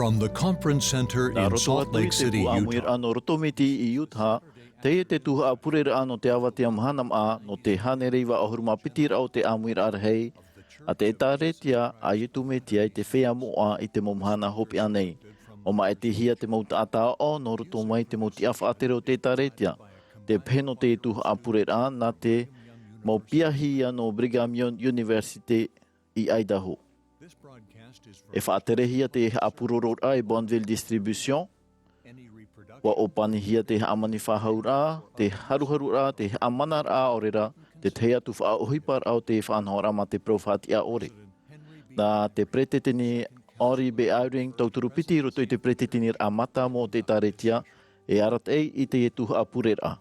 From the Conference Center in Salt Lake City, Utah. Amuiraa no rotomiti I Utah, te tuha'a purera'a no te avatea mahana mā'a no te hanereiwa ahuruma pitira o te Amuiraa rahi, a te etaretia a itumetia I te whea mo'a I te momhana hopi anei. O mai te hia te mauta ata o no roto mai te mauti awhaatere o te etaretia. Te peno te tuha'a purera'a na te maupiahia no Brigham Young University I Idaho. E whaaterehia te apurorora e Bonneville Distribution, wa o panihia te amani whahaura, te haruharura, te amanara orera, te tea tu whaohipar au te whanhora ma te profatia ore. Na te pretetini ori be auring tauturupiti roto I te pretetini amata mo te taretia, e arat ei I te tuha'a purera'a.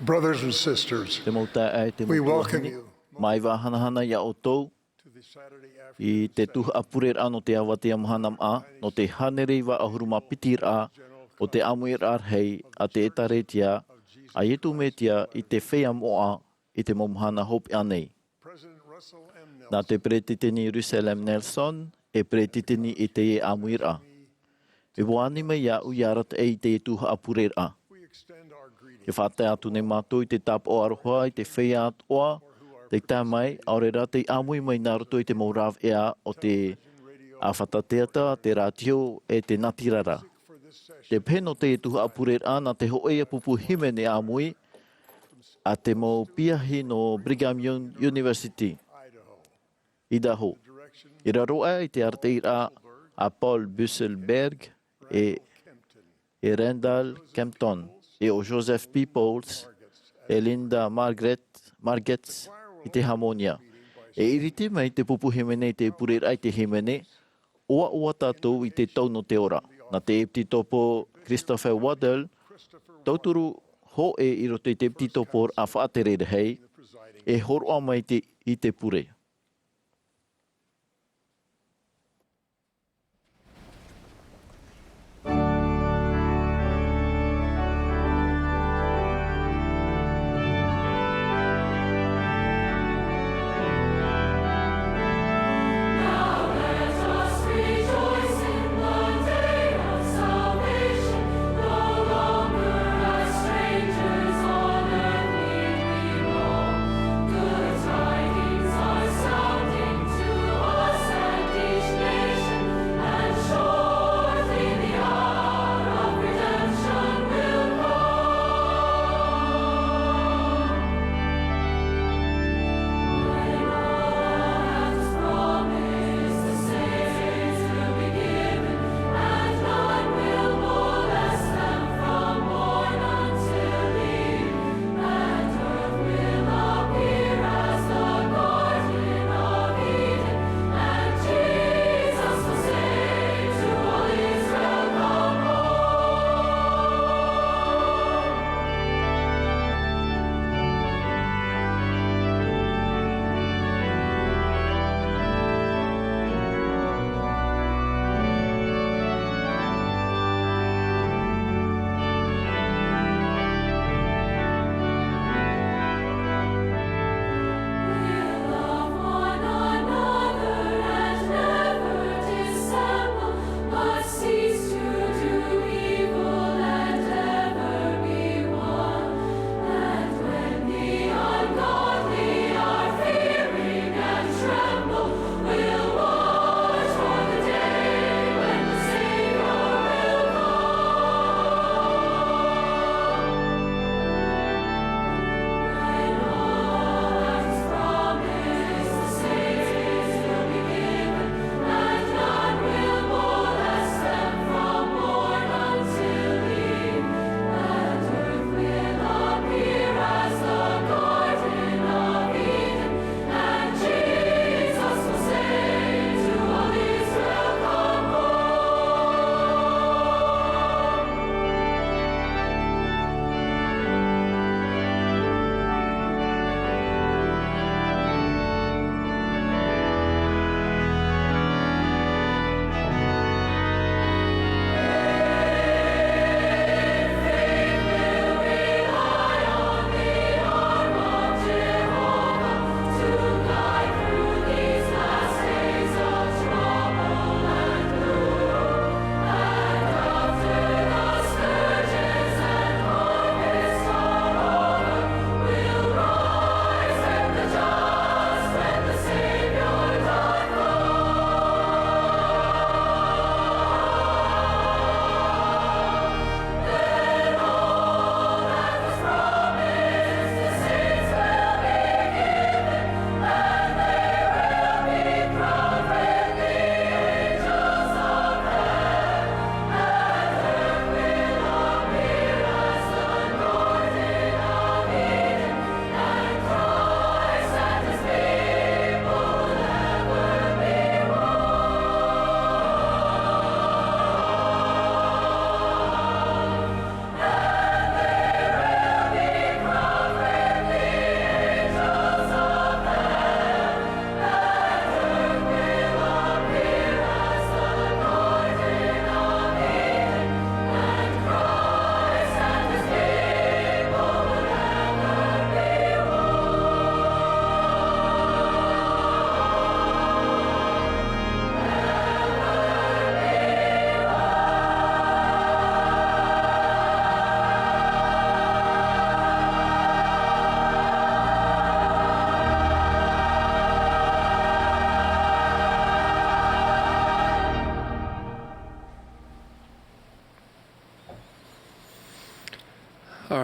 Brothers and sisters, we welcome you mai wahanahana ia o tau to the Saturday I te tuha'a purera'a no te avatea mahana mā'a no te hanereiwa ahuruma pitira o te Amuiraa rahi a te etaretia a itumetia I te whea mo'a I te momhana hopi anei. Nā te pretitini Rusalem Nelson e pretitini I te e Amuiraa. E wāni mai ia uiarat e te tuha'a purera'a. E whātai atu ne mātou I te tap o aroha I te whea atoa, te tamai, aurera te amui mai nā roto I te maurav ea o te awhatateata, te ratio e te natirara. Te peno te tuha'a purera'a na te hoea pupu hime ne amui a te mau piahi no Brigham Young University, Idaho. I raroa I te arteira a Paul Busselberg e Randall Kempton. E o Joseph Peoples, e Linda Margetts I te Hamonia. E iriti mai te pupu himene te purera'a I te himene, oa tātou I te tau no te ora. Na te epti topo Christopher Waddell, tauturu ho e I roto I te epti topo a whaatere rehei, e horoa mai I te pure. Good tidings are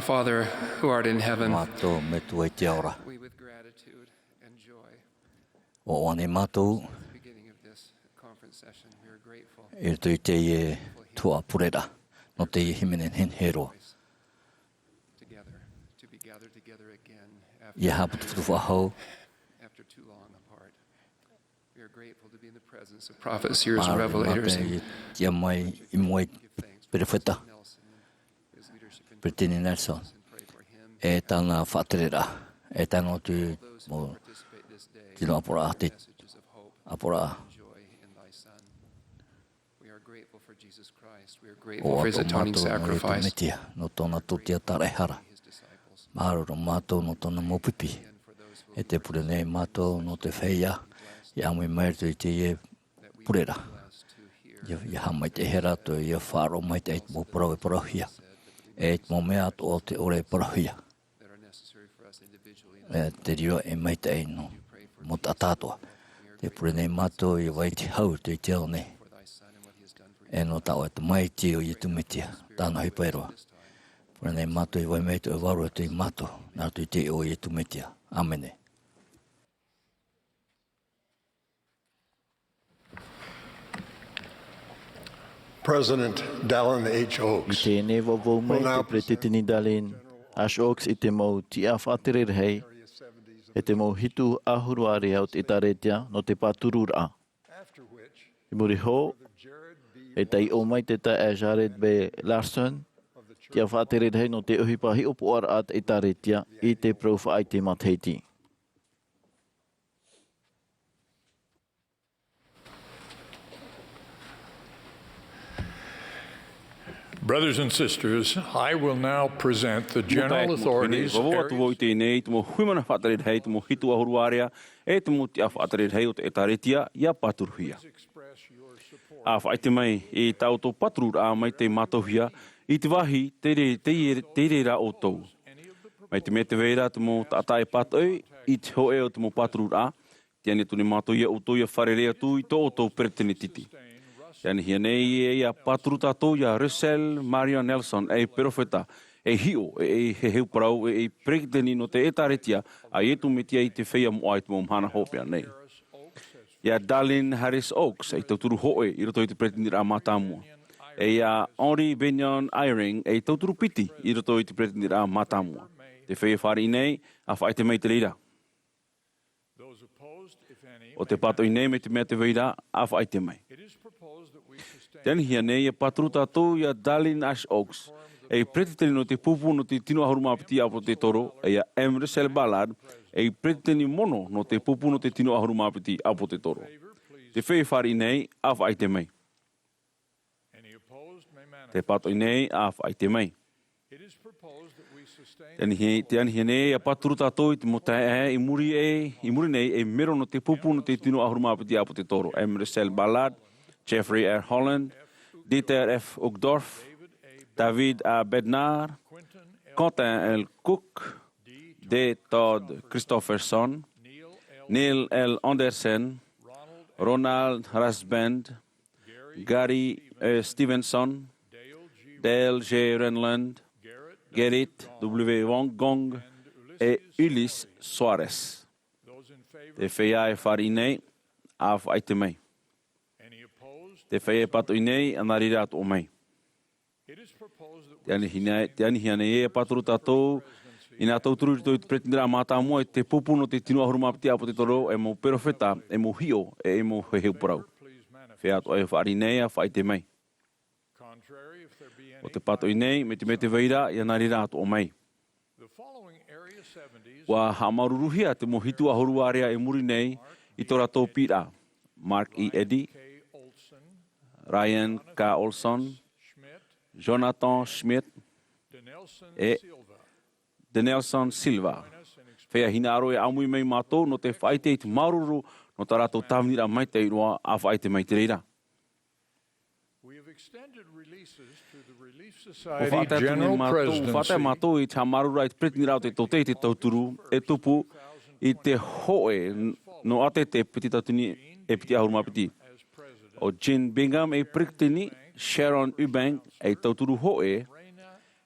Our Father, who art in heaven, Mātou me tu e te ora. we with gratitude and joy, O ane mātou, at the beginning of this conference session, we are grateful e tu te e tua purera, no te i himenen hen hero. together, to be gathered together again I haputu futu wahau, after too long apart. We are grateful to be in the presence of prophets, seers, and revelators. mātou i ia mai I moe perewheta, Nelson and his leadership in Pretini Nelson, and pray for him. e tāna whaaterera, e tāna tu Those who mo participate this day, tino apora te messages of hope apora and joy in thy Son. We are grateful for Jesus Christ. We are o grateful for his ato atoning mātou no e te sacrifice. metia, no tōna tūtia tarehara. His disciples. Māroro mātou no tōna mōpipi, And for those who e te pure nei mātou no te wheia, I amui mai tu I te e purera. blessed to hear Ia hamai te hera tu ia whāro mai te eit mō parau e parauhia. E eit mō mea tu o te ore e parauhia. that are necessary for us individually. E te rio e mai te eino mō tātātua. Te pure nei mātou I wai te hau te te ao nei. For thy Son and what he has done for you. E no tau e te mai te o I tu metia. Tāna hi pairoa. Pure nei mātou I wai mei tu e waru e tu I mātou. Nā tu I te o I tu metia. Amene. President Dallin H. I Oaks tēnei wawau mai te pretitini Dalin, Ash Oaks I te mau tia whāterera hei, e te mau hitu ahuruare au te taretia no te purera'a. after which I muri ho, Jared B. e tai o mai te ta e Jared B. Larson, tia whāterera hei no te uhipahi opo ara at e taretia I te profa ai te mateiti. Brothers and sisters, I will now present the general authorities. Wawatu tēnei, te mo huimana whātaret hei, te mo hitu ahuruarea, e te mo te whātaret hei o te etaretia, ia paturuhia. A whaite mai, e tau tō purera'a mai te mātohia, I te wahi, te reira o tau. Mai te mea te veira, te mo tātai patau, I te hoe o te mo purera'a, te ane tūne mātohia o tau ia wharerea tū, I tō o tau peretene titi. Yani hia nei e ia patru tātou ia Russell Maria Nelson e perofeta e hio e he heu parau e presidenti no te etaretia a etu metia I te whea moa I te mo mahana hopea nei. Ia Darlene Harris Oaks e tauturu hoe I roto I te presidenti a Mātāmua. E ia Henri Benyon Eyring e tauturu piti I roto I te presidenti a Mātāmua. Te whea whare I nei a whaite mai te reira. O te pato I nei me te mea te veira a whaite mai. Tēnei hia nei e patru tātou ia Darlene Ash Oaks, e pretiteni no te pupu no te tino ahurumapiti apo te toro, e ia Emerson Ballard, e pretiteni mono no te pupu no te tino ahurumapiti apo te toro. Te whee whare nei, a whaite mai. Te pato I nei, a whaite mai. Tēnei hia nei e patru tātou I te motae I muri nei e mero no te pupu no te tino ahurumapiti apo te toro. Emerson Ballard, Jeffrey R. Holland, Dieter F. Uchtdorf, David A. Bednar, Quentin L. Cook, D. Todd Christopherson, Neil L. Anderson, Ronald Rasband, Gary Stevenson, Dale J. Renland, Gerrit W. Wong e Ulysse Soares. Te whea e whare I nei, a whaite mai. Te whea e pato I nei, anari rāt o mai. Te anihia nei e paturu tātou, I nā tauturu I te pretendera Mātāmua, e te pupu no te tino ahurumapiti apo te toro, e mo perofeta, e mo hio, e mo heheu parau. Whea ato e whaari nei a whaite mai. O te pato I nei, me te veira, I anari rāt o mai. Wa hamaruruhia te mo hitu ahuruarea e muri nei, I tō rātou pira. Mark E. Eddy, Ryan K. Olson, Jonathan Schmidt e Denelson Silva. Whea hina aro e amui mai mātou no te whaite I te maruru no tā rātou tāwnira mai te iroa a whaite mai te reira. O whatea mātou I tā marura I te pretinira o te tōtei te tauturu e tupu I te hoe no ate te piti tautuni e piti ahurumapiti. O Jean Bingham e Priktini, Sharon Eubank e tauturu hoe,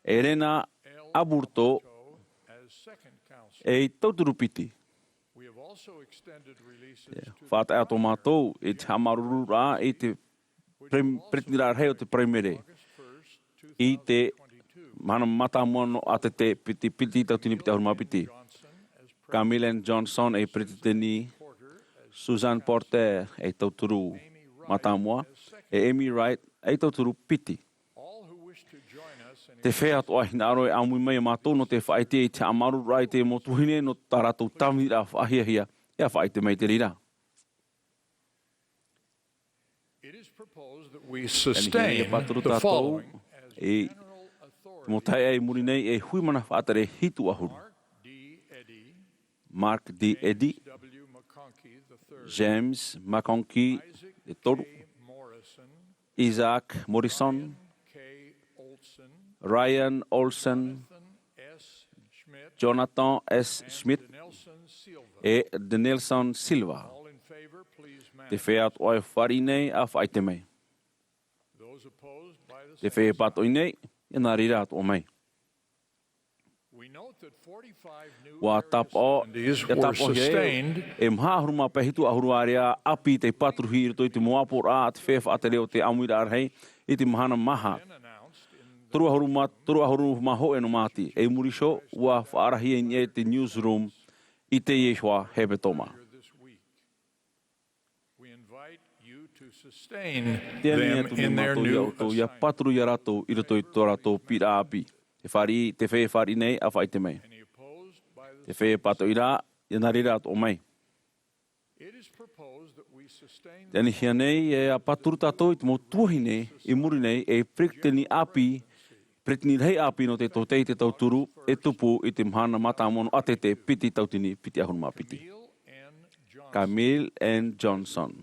e Rena aburto e tauturu piti. We have also extended releases to Whātai ato mātou e te hamarurura e te pretnira rei o te primere. I te mana matamua no ate te piti tautini piti ahuruma piti. Camille Johnson e pretiteni, Susan Porter e tauturu matamua, e Amy Wright e tauturu piti. Te whea toa hina aro e amui mai mātou no te whaite i te amarurura i te motuhine no tāratou tamira whahiahia e a whaite mai te rira. It is proposed that we sustain the following as e mo tai ai muri nei e hui mana whaatare hitu ahuru. Mark D. Eddy, W. McConkie III, James McConkie de toru, Isaac Morrison, K. Olson, Ryan Olsen, S. Schmidt, Jonathan S. Schmidt Nelson Silva. e de Nelson Silva. All in favor, please Te manifest. whea atu ai whari nei a whaite mai. Those opposed by Te the whea patoi nei e nā rira atu o mai. We note that 45 new Wa area tapo, seventies e were tapo sustained he, e mha huruma pehitu ahuruarea api te patruhi i to i te moapora te whewha atereo te Amuiraa rahi i te mahana maha. and announced in Turu ahuruma ho e no mati. E murisho ua whaarahi e nye te newsroom i te Yeshua hebetoma. this week. We invite you to sustain Tēnei them atu in ni their mātou new iau tō ia patru ia rato i roto i tō rato pira api. Te whari, te whee whari nei a whaite mai. Any opposed by Te the whee pato i rā, i nā rira atu o mai. It is proposed that we sustain Tēnei hia nei e a paturu tātou i te mo tuahi nei, i muri nei e pretini rei api no te tōtei te tauturu e tupu i te mahana matamono ate te piti tautini piti ahuruma piti. Camille and Johnson.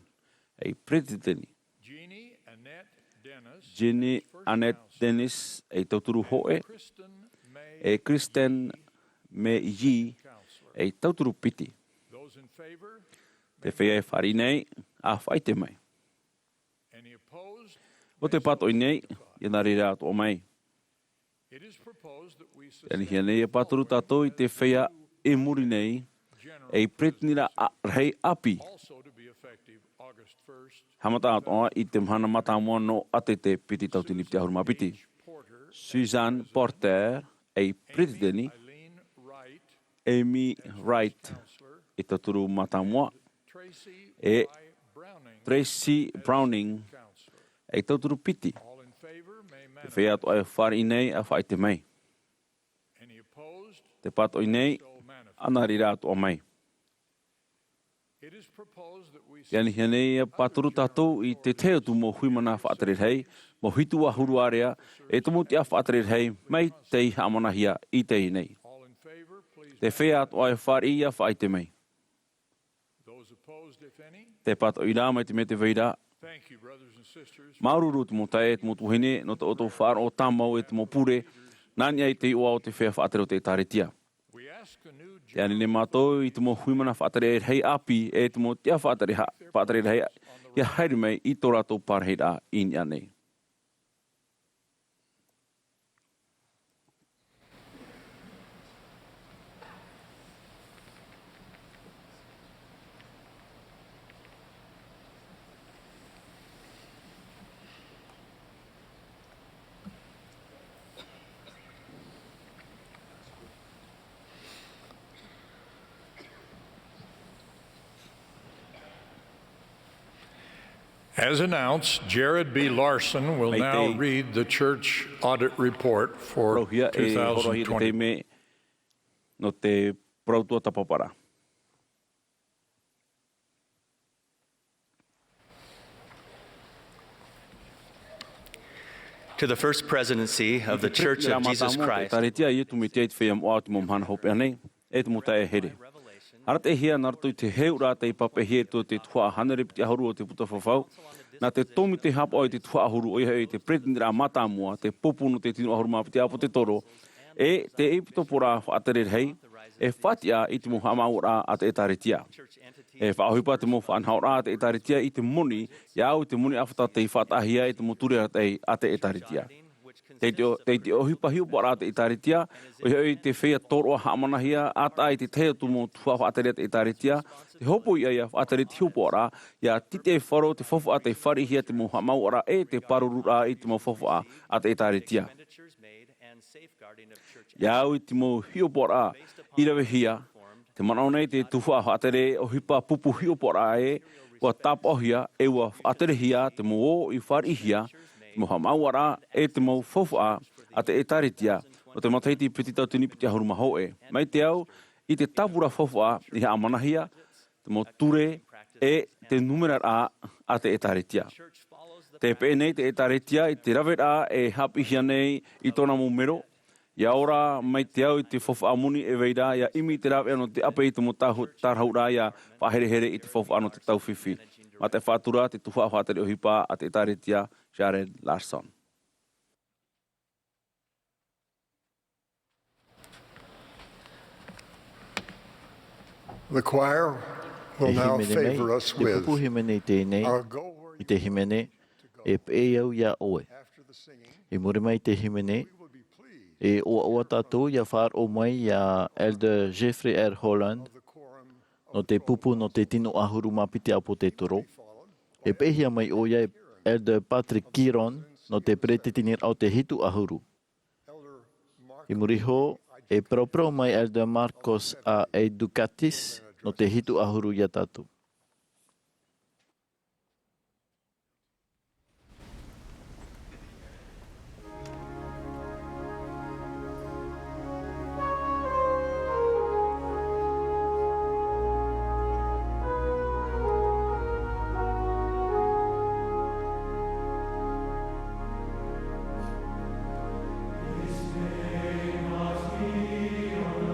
E pretiteni. Jeannie Annette Dennis e tauturu hoe. E Kristen me Yi e tauturu piti. those in favor. Te whea e whari nei a whaite mai. Any opposed? O te pato i nei, i nā rira atu o mai. It is proposed that we Tēnei sustain hia nei e paturu tātou i te whea e muri nei e pretnira rei api. also to be effective August 1st. Hamata atoa i te mahana matamoa no ate te piti tautini piti ahuruma piti. Susan Porter e pretiteni, Eileen Wright, Amy Wright i tauturu matamoa Tracy e Browning, Tracy Browning counselor. e tauturu piti. All in favor may Te manifest. whea atoa e whari nei a whaite mai. Any opposed? Te pato i nei, So manifest. ana rira atu o mai. It is proposed that we Iani hia nei e paturu tātou i te teo tu mo huimana whaatere hei, mo hitu a huruarea e tumu te a whaatere hei, mai te iha amanahia i te nei. all in favor, please. Te whea atoa e whari i a whaite mai. Those opposed, if any. Te pato i rā mai te me te veira, Thank you, brothers and sisters. maururu te mo tae e te mo tuhine, no te oto whāro o tāmau e te mo pure, nani ai te ua o te whea whaatere o te tāretia. We ask the new Te ani ne mātou i te mo huimana whaatere e hei api e te mo tia whaatere hei ia haere mai i tō rātou pārheira i ni anei. As announced, Jared B. Larson will now Maite. read the church audit report for Rohia e horohia te 2020. teime no te prautua tapapara. To the First Presidency of the Church of Jesus Christ, Taretia i tu me te eit whea moa tu mo mhana hope anei, e tu mo tae here. Ara te hea nartu i te heu rā te pape he tu te Tuha'a hanere piti ahuru o te puta whawhau, nā te tomi te hapa o i te Tuha'a ahuru o i te pretendera matamua, te popu no te tino ahuru mapiti apo te toro, e te epito pora whaatere hei, e whatia i te mo hamaura a te etaretia. E whaohipa te mo whanhaura a te etaretia i te moni, i au te moni awhata te i whatahia i te mo ture a te etaretia. Te te o hipa hiu pora te itaritia, o hei te whea toro a hamanahia, ata i te teo tumo tuha whaaterea te itaritia, te hopo ia whaatere te hiu pora, ia tite wharo te fofa a te wharihia te mo hamauara e te parurura i te mo fofa a te itaritia. Ia au i te mo hiu pora, irawe hia, te manaonei te tuha whaatere o hipa pupu hiu pora e, kua tapohia e ua whaatere hia te mo o i wharihia, mo hamauara e te mau fofa a te etaritia o te mataiti pititau tunipiti ahuruma hoe. Mai te au, i te tapura fofa i ha amanahia, te mo ture e te numerara a te etaritia. Te pēnei te etaritia i te rawera e hapihia nei i tōna mumero. Ia ora mai te au i te fofa amuni e veira, ia imi te rawe ano te ape i te mo tarhaura ia whahere-here i te fofa ano te tauwhiwhi. Ma te whātura te tuha whātere o hipa a te etaritia, Jared Larson. The choir will now favor us with our go where I te himene e pei au ia oe. after the singing. E more mai te himene We will be pleased e oa tātou ia whār o mai ia Elder Jeffrey R. Holland of the quorum no te pupu no te tino ahuru mapite apo te toro. E pehia mai o ia Elder Patrick Kiron no te pretetinir au te hitu ahuru. Elder Mark I muriho e propro mai Elder Marcos a Educatis no te hitu ahuru ia tātou.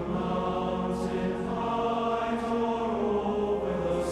Mountain high or over the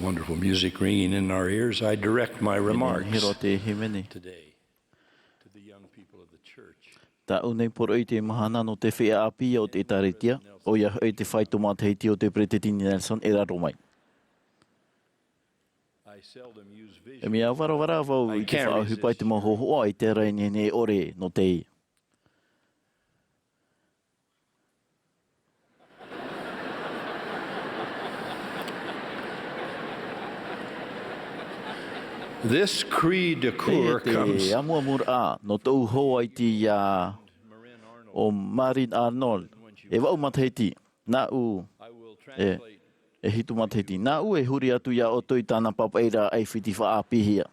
wonderful music ringing in our ears, I direct my remarks Hiro te himene. today to the young people of the church. Ta unei por oi te mahana no te whea api o te taretia, o ia hoi te whai tomateiti o te Pretetini Nelson e raro mai. I seldom use E vision. mea warawara wau i te whaahupai te mohohoa i te raine ne ore no te i. This cri de coeur comes Te Amuiraa no tau hoa i te o Marin Arnold. E wau matahiti, nā u, e hitu matahiti. Nā u e huri atu ia o toi tāna papaira ai whiti whaapihia.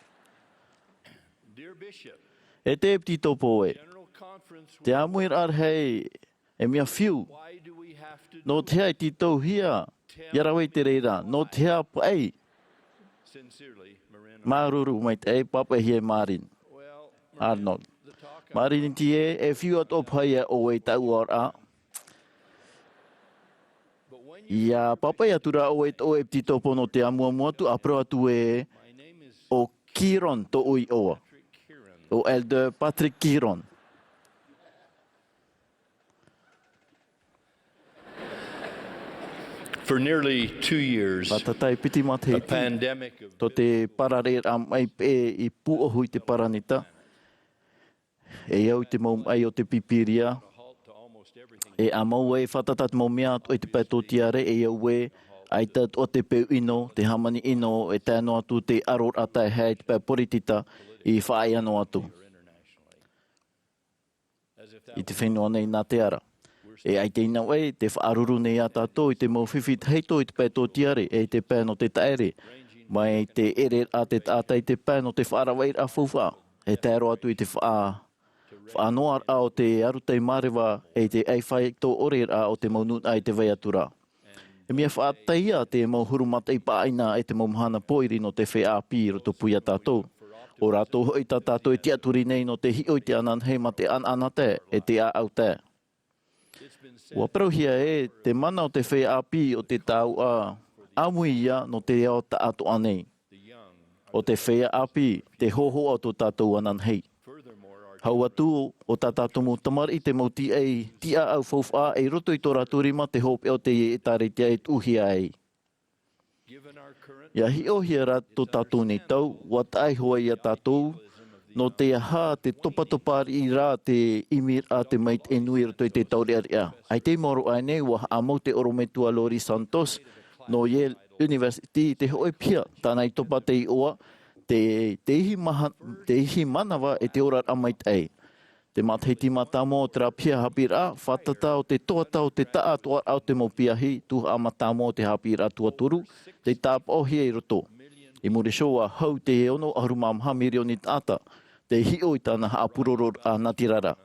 Dear Bishop, E te pti topo e. General Conference, Te Amuiraa hei, e mea whiu. why do we have to No te hai ti tau hia, iarawei te reira, no te hea pai. sincerely, Marin? Māruru mai te e papa hie Marin Well, Arnold. the talk Marin ti e whiu at opai e o e tau ora. but when you Ia papa ia tura o e to e pti topo no te amua tu apro atu e my name is o Kiron to ui oa. Kieran. O Elder Patrick Kiron. For nearly 2 years, Watatai piti a matahiti. pandemic of To te pararera mai pe i puohu i te paranita. E au te mau ai o te pipiria. halt to almost everything. E a mau e whatatat mau mea o te pai tōtiare e au e ai tat o te peu ino, te hamani ino, e tēno atu te aror atai hei te pai poritita i whaai ano atu. I te whenua nei nā te ara. E ai te ina wei, te whaaruru nei a tātou i te mau whiwhit heito i te pai tōtiare e te pai no te taere. Mai te ere a te tātai te pai no te whaarawai a fuwha. E tēro atu i te whaanoar a o te arutei marewa e te eiwhai tō ore a o te maunut ai te veiatura. E mea whaatai te mau hurumata i pāina e te mau mahana poiri no te whea ro to puia tātou. O rātou hoi tā tātou e te aturi nei no te hioi te anan hei ma te ananate e te a au te. Ua parauhia e te mana o te whea o te tau a Amuiraa no te ao ta ato anei. O te whea te hoho o tō tātou anan hei. Hau atu o tā tātou mō tamari te mauti ei tia au whauwha e roto i tō rāturima te hope o te e tāretia e tuhia ei. Ia hi o hia rā tō tātou nei tau, wa tai hoa ia tātou, no te aha te topatopari i rā te imir a te mait e nui roto i te taurearia. Ai te moro ai nei wa amau te orometua Lori Santos, no Yale University te hoi pia, tāna i topa te i oa, te ihi manawa e te ora amait ei. Te matahiti matamo o te rapia hapira, whatata o te toata o te taa toa au te mopiahi, Tuha'a matamo o te hapira tuaturu, te tāpa o hia i roto. I muri shoa hau te he ono ahuruma mahamiri o ni tāta, te hio i tāna haapuroror a Natirara.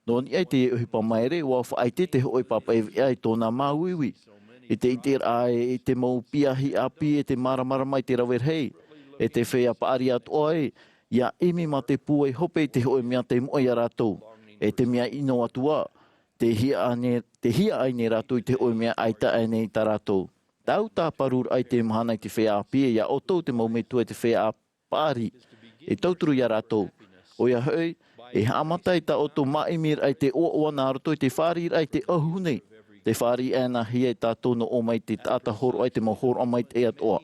No ni ai te uhipa maere, wa whaaite te hoi papa e ai tōna māuiwi. I te iter ai, i te mau piahi api, e te maramara mai te rawer hei, e te whea paari atoa e, ia imi ma te pua i hope i te hoi mea te moe a rātou, e te mea ino atua, te hia ai ne rātou i te hoi mea aita ai nei tā rātou. Tau tā parur ai te mahana i te whea api, ia o tau te mau metua i te whea apari, e tauturu i a rātou. O ia hoi, e hamatai ta o tō maimir ai te oa nā roto i te wharir ai te ahunei, te whari ēna hi e tātou no o mai te tāta horo ai te mau horo amai te atoa.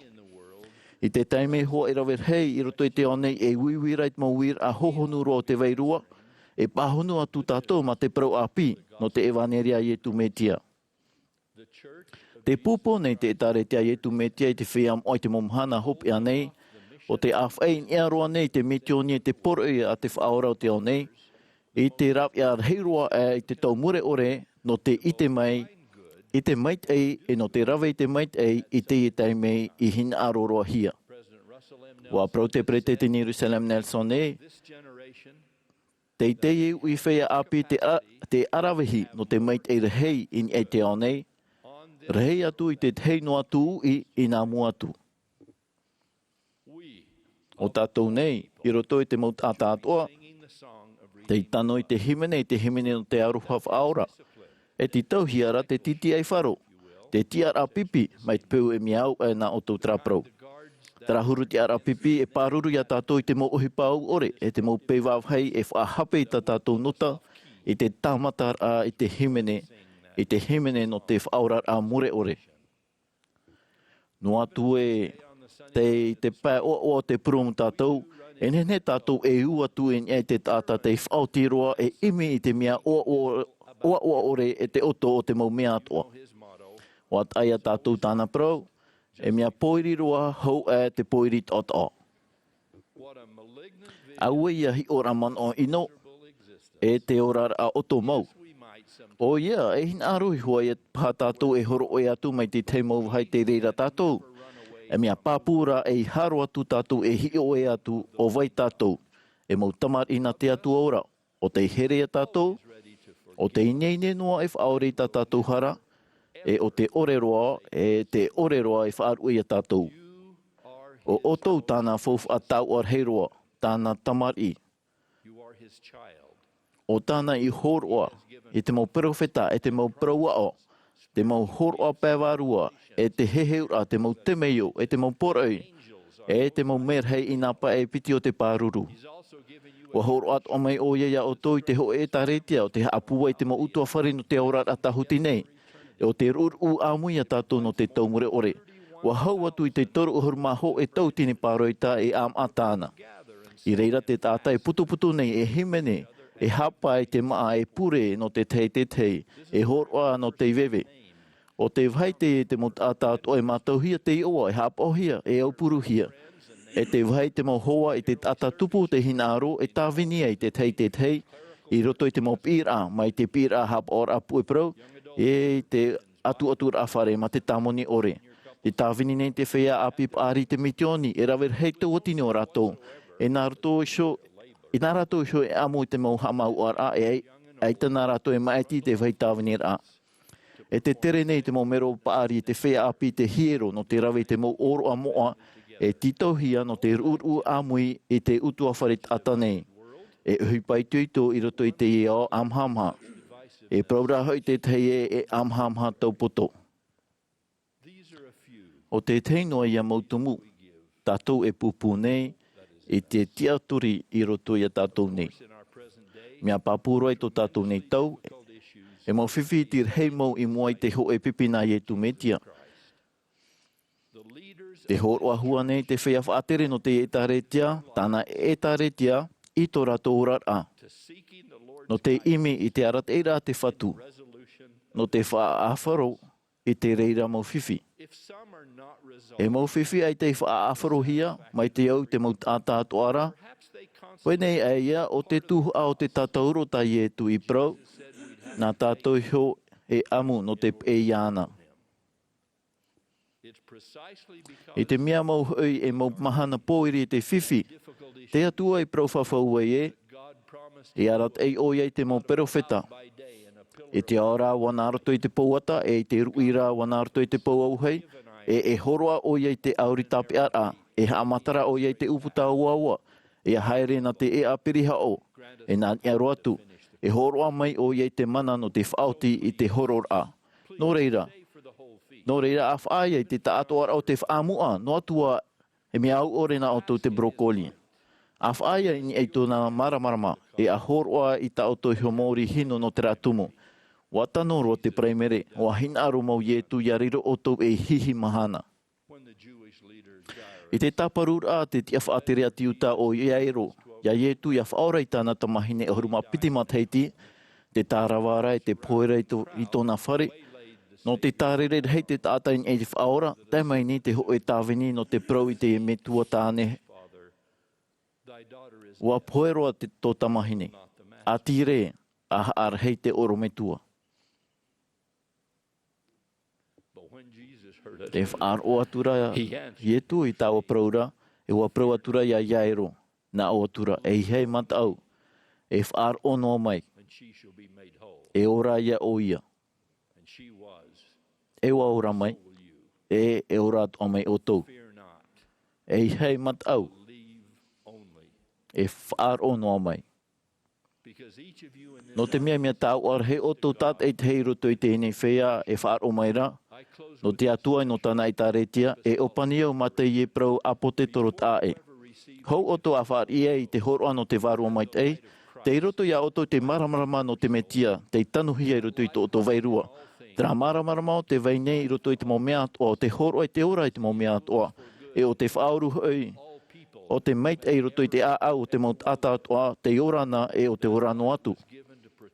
I te taime hoa i rawer hei i roto i te onei e wiwirai te mauir a hohonu roa o te veirua, e pahonu atu tātou ma te prau api no te evaneria i etu metia. Te pupo nei te etaretia i etu metia i te whiam oi te momhana hopi anei, o te awhai ni aroa nei te metioni e te poroi a te whaora o te onei, i te rap i ar heiroa e te tau mure ore no te ite mai, i te mait ei e no te rawe i te mait ei i te itai mei i hina aroroa hia. Wa prau te Pretetini Jerusalem Nelson e, te itei e ui whea api te arawehi no te mait ei rehei in e te onei, rehei atu i te hei no atu i nā mua atu. O tātou nei, i roto i te maut ātātoa, te tano i te himene no te aruha whaora. E te tauhiara te titi ai wharo, te tiara pipi mai te peu e miau e nā o tau traprau. Tarahuru te ara pipi e pāruru ia tātou i te mo ohi pāu ore, e te mo peiwawhei e whaahape i tā tātou nota, i te tāmatar a i te himene no te whaorar a mure ore. No atu e te pā o te purumu tātou, e nene tātou e ua tu e te tāta te whaotiroa e imi i te mea o ore e te oto o te mau mea atoa. O at aia tātou tāna prau, e mea poiri roa hau e te poiri tata. Aue ia hi ora man o ino, e te orar a oto mau. O ia, e hin arui hua e pā tātou e horo oe atu mai te teimau hai te reira tātou. E mea pāpūra e haro atu tātou e hi oe atu o vai tātou. E mau tamar ina te atu ora, o te herea tātou, o te ineine noa e whaore tā tātou hara, e o te oreroa e whaaru ia tātou. O otou tāna fofu a tau ar heiroa, tāna tamari. O tāna i horoa, e te mau profeta, e te mau prauao, te mau horoa pēwarua, e te heheura, te mau temeo, e te mau poroi, e te mau merhei i napa e piti o te pāruru. Wa horo at o mai o ia o toi te ho e taretia o te apua i te mo utua whare no te aurat a tahuti nei. E o te ruru Amuiraa tātou no te taumure ore. Wa hau atu i te toru uhuru maho e tautini pāroita e atāna. I reira te tāta e putu nei e himene, e hapa e te maa e pure no te tei, e horoa no te vewe. O te vaite e te mo tātāto e mātauhia te ioa e hapohia e aupuruhia. E te vai te mau hoa i te tata tupu te hinaro e tāwinia i te tei, i roto i te mau purera'a, mai te purera'a hap or apu e prau, e te atu a whare ma te tamoni ore. Te tāwini nei te whea api pāri te mitioni, e rawer hei tau atini o rato. E nā rato isho e amu i te mau hamau ara, e aita nā rato e maiti te vai tāwini ra. E te tere nei te mau mero pāri te whea api te hiero no te rawe te mau oro a moa, e titohia no te ruru amui i te utua whare tata nei. E uhipai tuito i roto i te iao amhamha. E prauraha i te teie e amhamha tau poto. O te teinoa ia mautumu, tātou e pupu nei, i te tiaturi i roto i a tātou nei. Mea pāpūroi tō tātou nei tau, e mau whiwhi tir hei mau i mua i te ho e pipina i e tumetia. Te horoa hua nei te whea whaatere no te etaretia, tāna etaretia i tō rato urara. No te imi i te arateira te whatu. No te whaafaro i te reira mau whiwhi. E mau whiwhi ai te whaafaro hia, mai te au te mau tātātu ara. Whenei aia o te tuha o te tātauro tai e tu i prau, nā tātou hio e amu no te e iana. I te mea mau hui e mau mahana pōiri te whiwhi, te atua i prauwhawhau e, e arat ei oia i te mau perofeta. E te aora wanaroto i te pouata, e te ruira wanaroto i te pouauhei, e horoa oia i te auritapi ara, e haamatara oia i te uputa uaua, e haere na te e apiriha o, e nā niaro atu, e horoa mai oia i te mana no te whaoti i te horora. No reira a whaia i te taatoara o te whaamua, no atua e mea au ore na o te brokoli. A whaia i ei tōna maramarama, e a horoa i ta o tō hiomori hino no te ratumu. Watano roa te praimere, o a hinaro mau ietu i ariro o tō e hihi mahana. I te taparura te tia whaatere ati uta o iaero, ia ietu ia whaora i tāna tamahine o huruma piti mateiti, te tārawara e te poera i tōna whare. No te tārere hei te tātain e te whaora, te mai ni te hoe tāwini no te prau i te metua tāne. Ua poeroa te tō tamahine, a tire a ar hei te oro metua. Te whaar o atura ietu i tā o praura, e ua prau atura ia iaero, na o atura e hei matau, e whaar o noa mai, e ora ia o ia. E ua ora mai, e ora atu mai o tau. E hei matau, e whaar o noa mai. No te mea tau ar he o tau tat e te hei roto i te hene whea e whaar o mai ra, no te atua no tana i taretia, e opani au mate i e prau apote toro tae. Hou oto a whaar ia i te horo ano te varua mai tei, te roto ia oto te maramarama no te metia, te tanuhia i roto i to oto vairua. Tera maramarama o te vainei i roto i te momea atoa, o te horo i te ora i te momea atoa, e o te whauru hoi, o te meit e i roto i te au o te maut ata atoa, te orana e o te orano atu.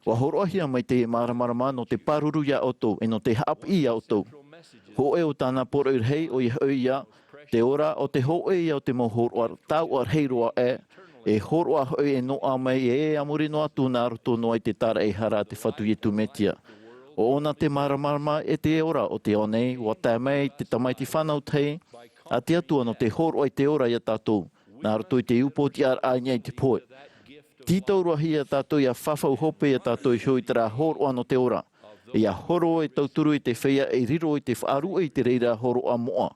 Wa horoahia mai te maramarama no te paruru ia oto, e no te hap ia oto. Ho e o tāna poro i rei o i hoi ia, te ora o te ho e ia o te mo horoa tau ar heiroa e horoa hoi e no a mai e amuri no atu nā roto no i te tara e hara te whatu i tu metia. O ona te maramarama e te ora o te onei, wa tā mai te tamaiti whanau tei, a te atua no te horoa i te ora ia tātou, nā roto i te upoti ar aia i te poe. Titaurua hi a tātou ia whawhau hope a tātou i hoi tera horoa no te ora. Ia horo e tauturu i te whea e riro i te whaaru i te reira horoa moa.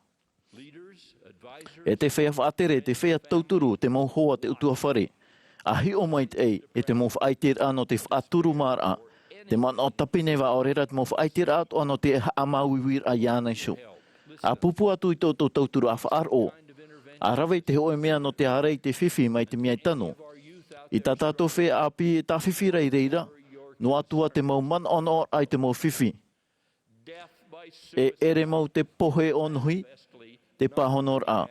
E te whea whaatere, te whea tauturu, te mau hoa te utua whare. A hi o mai e te mau whaaitir ano te whaaturu mara. Te mana o tapine wa orera te mau whaaitir ato ano te amauiwir a ianai so. A pupu atu i tō tauturu a whaaro. A rawe te hoe mea no te harei te whiwhi mai te miai tano. I tā tātou whea api e tā whiwhi rei reira. No atua te mau man ono ai te mau whiwhi. E ere mau te pohe onhui, te pahonor a.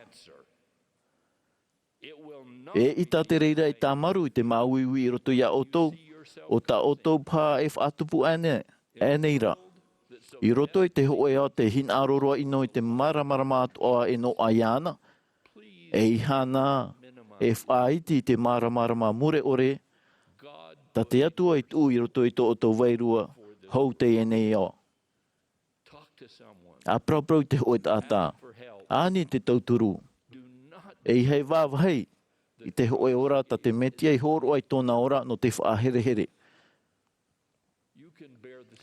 E i tā te reira i tā maru i te mauiwi i roto ia otou, o tā otou pā e whaatupu aneira. I roto i te hoe a te hin aroroa ino i te maramarama atoa e no aiana, e i hana e whaiti te maramarama mure ore, ta te atua i tū i roto i tō otou wairua, hou te e nei o. A prau te hoe tātā, āni te tauturu, e i hei wāwahei, i te hoe ora ta te metia i horo ai tōna ora no te whaahere.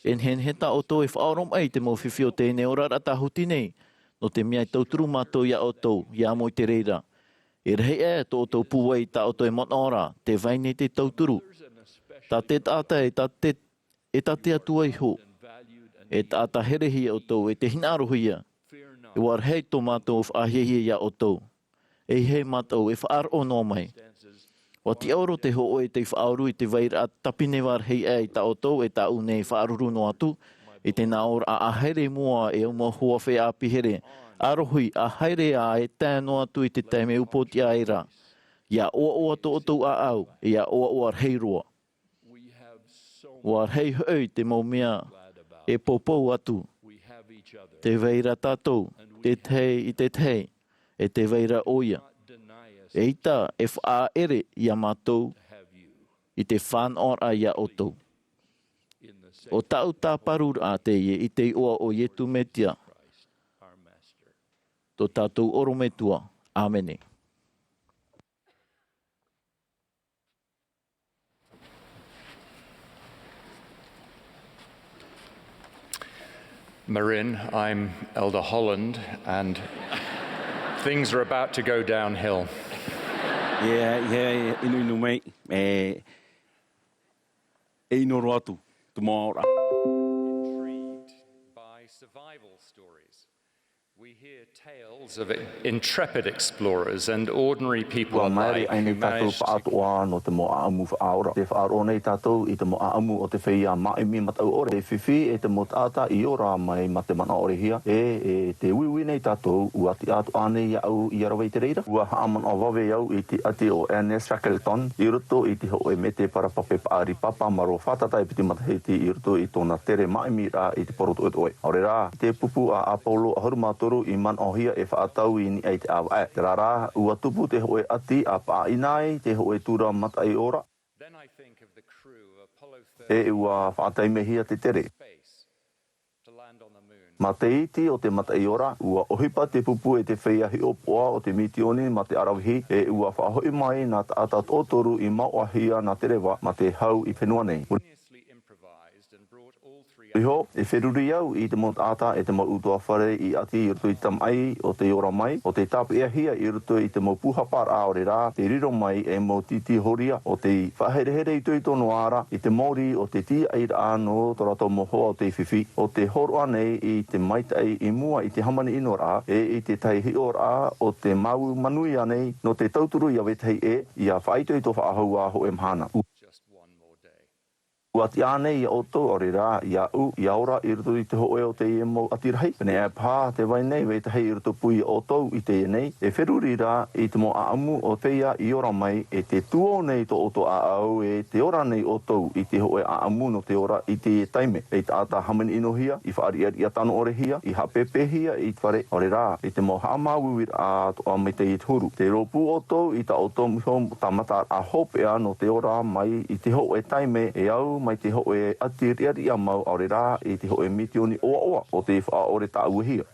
En hen heta oto e whaorom ai te mau whiwhi o tēne ora rata huti nei, no te mea tauturu mātou ia otou, ia moi te reira. E rei e tō otou puwei ta oto e mona ora, te vaine te tauturu. Ta te tāta e ta te atua i ho. E tāta herehi otou, e te hinarohia. E war hei tō mātou whaahihia ia otou. E hei mātou e whaaro no mai. Wa ti auro te ho e te whaauru i te vaira tapine war hei e ta otou e ta une whaaruru no atu. E te naor a ahere mua e uma hua whea apihere. Arohui a haere a e tēno atu i te teime upoti a era. Ia oa to otou a au, ia oa heiroa. War hei hoi te maumea e popou atu. Te veira tātou, te tei i te tei, e te veira oia. E ita e wha ere ia mātou, i te whanora ia otou. O tau tā parur a te ie i te oa o Ietu metia. Tō tātou orometua. Āmene. Marin, I'm Elder Holland, and things are about to go downhill. Inu mei, inoro atu, tomorrow. Intrigued by survival stories. We hear tales of intrepid explorers and ordinary people alike who managed to... no te mo'a amu whaora. Te whaaro nei tātou i te mo'a amu o te whea maimi matau ore. Te whiwhi e te motata i ora mai ma te mana ore hia. E te wiwi nei tātou ua ti atu ane i au i arawai te reira. Ua haaman o wawe au i te ati o Ernest Shackleton i roto i te hoe me te parapape paari papa maro whatatai piti mataheti i roto i tōna tere Amuiraa i te poroto oe. Aurera, te pupu a Apollo a harumatoru i man o hia e whaatau i ni ai te awa e. Te rara, ua tupu te hoe ati a paa inai, te hoe tura matai ora. E ua whaatai me hia te tere. Ma te iti o te matai ora, ua ohipa te pupu e te wheiahi opoa o te mitioni ma te arawihi, e ua whahoi mai nā tātat otoru i maua hia nā te rewa ma te hau i whenua nei. Iho, e wheruri au I te mot ata e te mo utua whare I ati I ruto I tam ai o te ora mai, o te tapu ea hia I ruto I te mo puhapar a ore rā, te riro mai e mo titi horia o te whaherehere I tui tono ara I te mori o te ti ai no torato mo hoa o te whiwhi, o te horo anei I te maitai I mua I te hamani ino rā, I te tai hi o rā o te mau manui anei no te tauturu I awetei I a whaitoi to whaahau a ho e mahana. Ua ti ane I oto ore rā I au I aora I ruto I te hoe o te mo ati rahi. Pene e pā te vai nei wei tahi I ruto pui oto I te nei. E wheruri rā I te mo a amu o teia I ora mai e te tuo nei to oto a au e te ora nei oto I te hoe a amu no te ora I te taime. E te ata hamani ino hia I whaari I a tano ore hia I hapepe hia I te whare ore rā. E te mo haamawuir a to a me te I turu. Te ropu oto I ta oto mihom tamata a hope a no te ora mai I te hoe taime e au mai te hoe ati riari a mau aore rā I te hoe mitioni oa oa o te whaore tā uahia.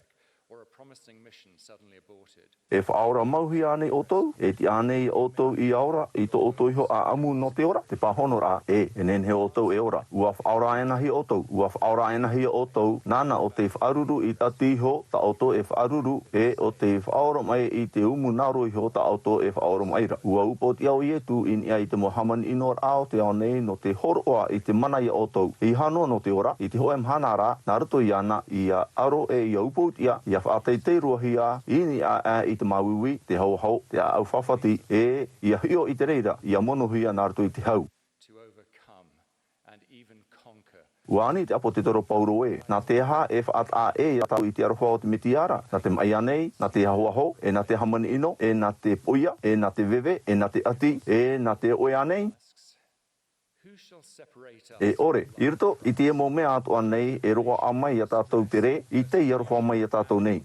E whaora mauhi ane oto, e ti ane I oto I aora, I to oto iho a amu no te ora, te pahono rā, e nen he oto e ora. Ua whaora ena hi oto, ua whaora ena hi oto, nana o te whaaruru I tati iho, ta oto e whaaruru, e o te whaora mai I te umu naro iho, ta oto e whaora mai ra. Ua upo ti au ietu in ia I te mohaman ino rao te au nei no te horoa I te mana I oto. I hano no te ora, I te hoe mahana rā, nā ruto I ana, I a aro e I a upo tia, I a whaatei te ruahia, ini a I te mauiwi, te hau, te au whawhati, e I a hio I te reira, I a monohia nā ruto I te hau. Uani te apo te toro pauro e, nā te ha e whaat a e a tau I te aroha o te mitiara, nā te mai anei, nā te hahuaho, e nā te hamani ino, e nā te poia, e nā te veve, e nā te ati, e nā te oe anei. E ore, I ruto, I te emo mea atu anei, e roa a mai a tātou te re, I te I aroha mai a tātou nei.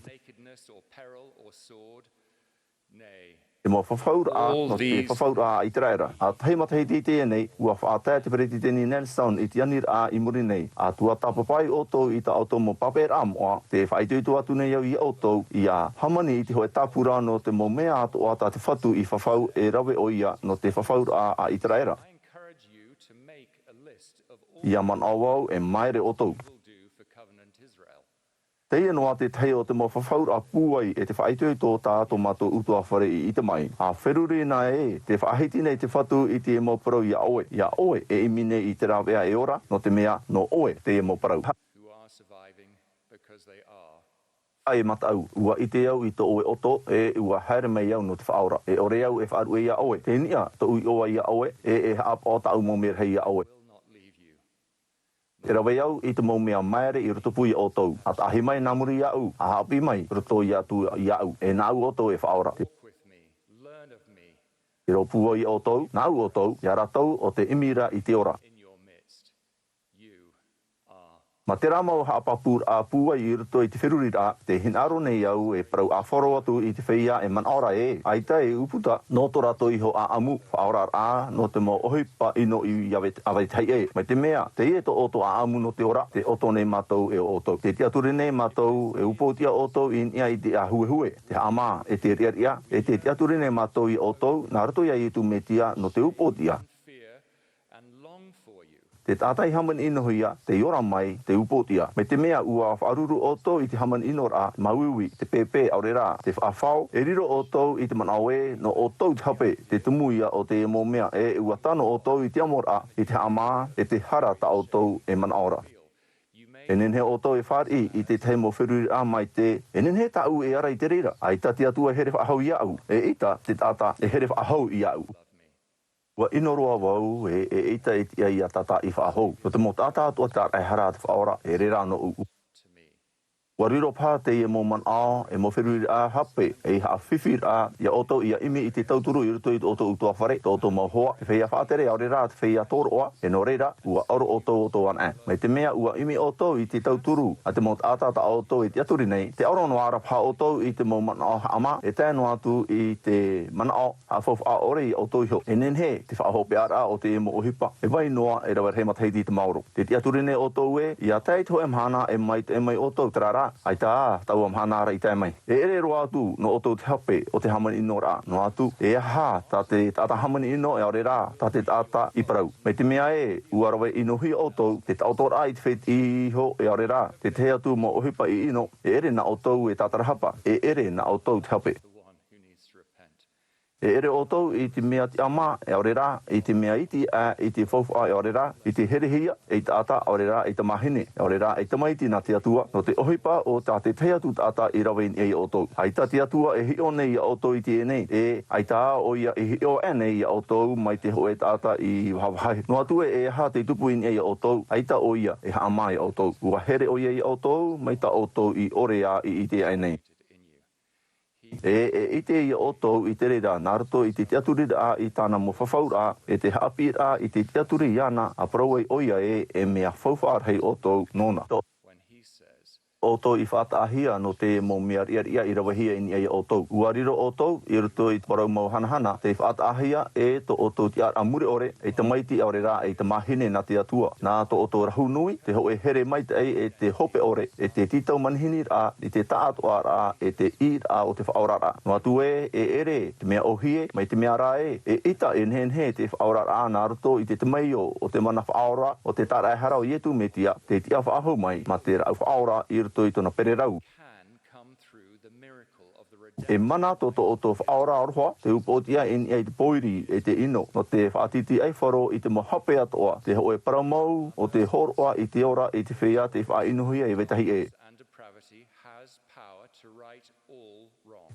Te mo whawhaura a, no te whawhaura a I te raera. A tahi matahi ti tēnei, ua whaatea te pereti tēni Nelson I te anir a I muri nei. A tua tapapai oto I ta auto mo purera'a moa, te whaituitu atu nei au I auto, I a hamani I te hoe tāpura no te mo mea atu o ata te whatu I whawhau e rawe o ia no te whawhaura a I te raera. I a man awau e maere oto. Te inoa te tei o te mo whawhaura puai e te whaitui tō tātou mato utua whare I te mai. A wheruri nā e, te whaahiti nei te whatu I te emo parau I a oe. I a oe e imine I te rawea e ora, no te mea, no oe te emo parau. Ai matau, ua I te au I te oe oto, e ua haere mai au no te whaora. E ore au e whaaru e I a oe. Te nia, to ui oa I a oe, e haapa o tau mo mere hei I a oe. E rawe au I te mo mea maere I roto pui o tau. At ahi mai nā muri I au, a hapi mai roto I atu I au. E nā au o tau e whaora. E ro pua I o tau, nā au o tau, I aratau o te imira I te ora. Ma te ramau haapapur a pua I roto I te wheruri rā, te hinaro nei au e parau a whoro atu I te whia e man ora e. Aita e uputa, no to rato iho a amu, whaora a, no te mo ohipa ino I awetei e. Mai te mea, te e to oto a amu no te ora, te oto nei matou e oto. Te tiaturi nei matou e upotia oto in ia I te a hue, te ama e te riaria, e te tiaturi nei matou I oto, nā rato ia I tu metia no te upotia. Te tātai haman inohia, te ora mai, te upotia. Me te mea ua whaaruru oto I te haman inora, mauiwi, te pepe aurera, te whaafau, e riro oto I te manawe, no oto te hape, te tumuia o te emo mea, e ua tano oto I te amora, I te ama, e te hara ta oto e manaora. E nenhe oto e whari I te teimo whiruri a mai te, e nenhe tau e ara I te reira, a ita te atua here whaahau I au, e ita te tata e here whaahau I au. Wa inoroa wau e ita e tia I a tata I whaahou. So te mo tata atua te arai hara te whaora e rera no u. Wa riro pā te mo man a, e mo whiruri a hape, e ha whiwhir a, ia oto ia imi I te tauturu I ruto I oto utua whare, to oto mau hoa, e whea whātere au rera te whea toroa, e no reira, ua oro oto an e. Mai te mea ua imi oto I te tauturu, a te mo tātata oto I te aturi nei, te oro no ara pā oto I te mo man a ama, e tēnu atu I te man a, a whawh a ore I oto iho. E nenhe, te whahope ara o te emo ohipa, e vai noa e rawer he matheiti te mauro. Te aturi nei oto e, ia teito e mahana e mai oto tarara. rā, ai tā, tau mahana ara i tai mai. E ere roa atu no oto te hape o te hamani ino rā, no atu, e aha, tā te tata hamani ino e ore rā, tā te tata i parau. Me te mea e, uarawe ino hui oto, te tautor ai te whet i ho e ore rā, te te atu mo ohipa i ino, e ere na oto e tātara hapa, e ere na oto te hape. E ere oto i te mea te ama e ore rā, i te mea iti i te whauwha e ore rā, i te herehia e te ata ore rā i te mahine, e ore rā i te maiti na te atua, no te ohipa o tā te te atu ata i rawe i oto. Ai tā te atua e hio nei i oto i te enei, e ai tā o ia e hio nei i oto mai te hoe tāta i whawahai. No atu e ha te tupu i oto, ai tā o ia e ha ama i oto. Ua here o ia i oto, mai tā oto i ore a i te enei. E ite i oto i te reda naruto i te teaturi a i tāna mo whawhaura e te haapi a i te teaturi i ana a parau oia e mea whauwhar hei oto nona. Oto i whātaahia no te mo mea ria i rawahia i ai oto. Uariro oto i ruto i te parau mau hanahana te whātaahia e to oto ti ar amure ore e te maiti ore rā e te mahine na te atua. Nā to oto rahu nui te ho e here maiti ei e te hope ore e te titau manhini rā i te tātua rā e te i rā o te whaora rā. No atu e ere te mea ohie mai te mea rā e ita e nhenhe te whaora rā nā ruto i te maio o te mana whaora o te tāra e harau ietu me tia te tia whaahu mai ma te rau whaora i ruto i tona Eperera. E mana to whaora oroha, te upotia i te poiri e te ino, no te whaatiti ai wharo i te mohape atoa, te hoe paramau o te horoa i te ora i te whea te whainuhia i vetahi e.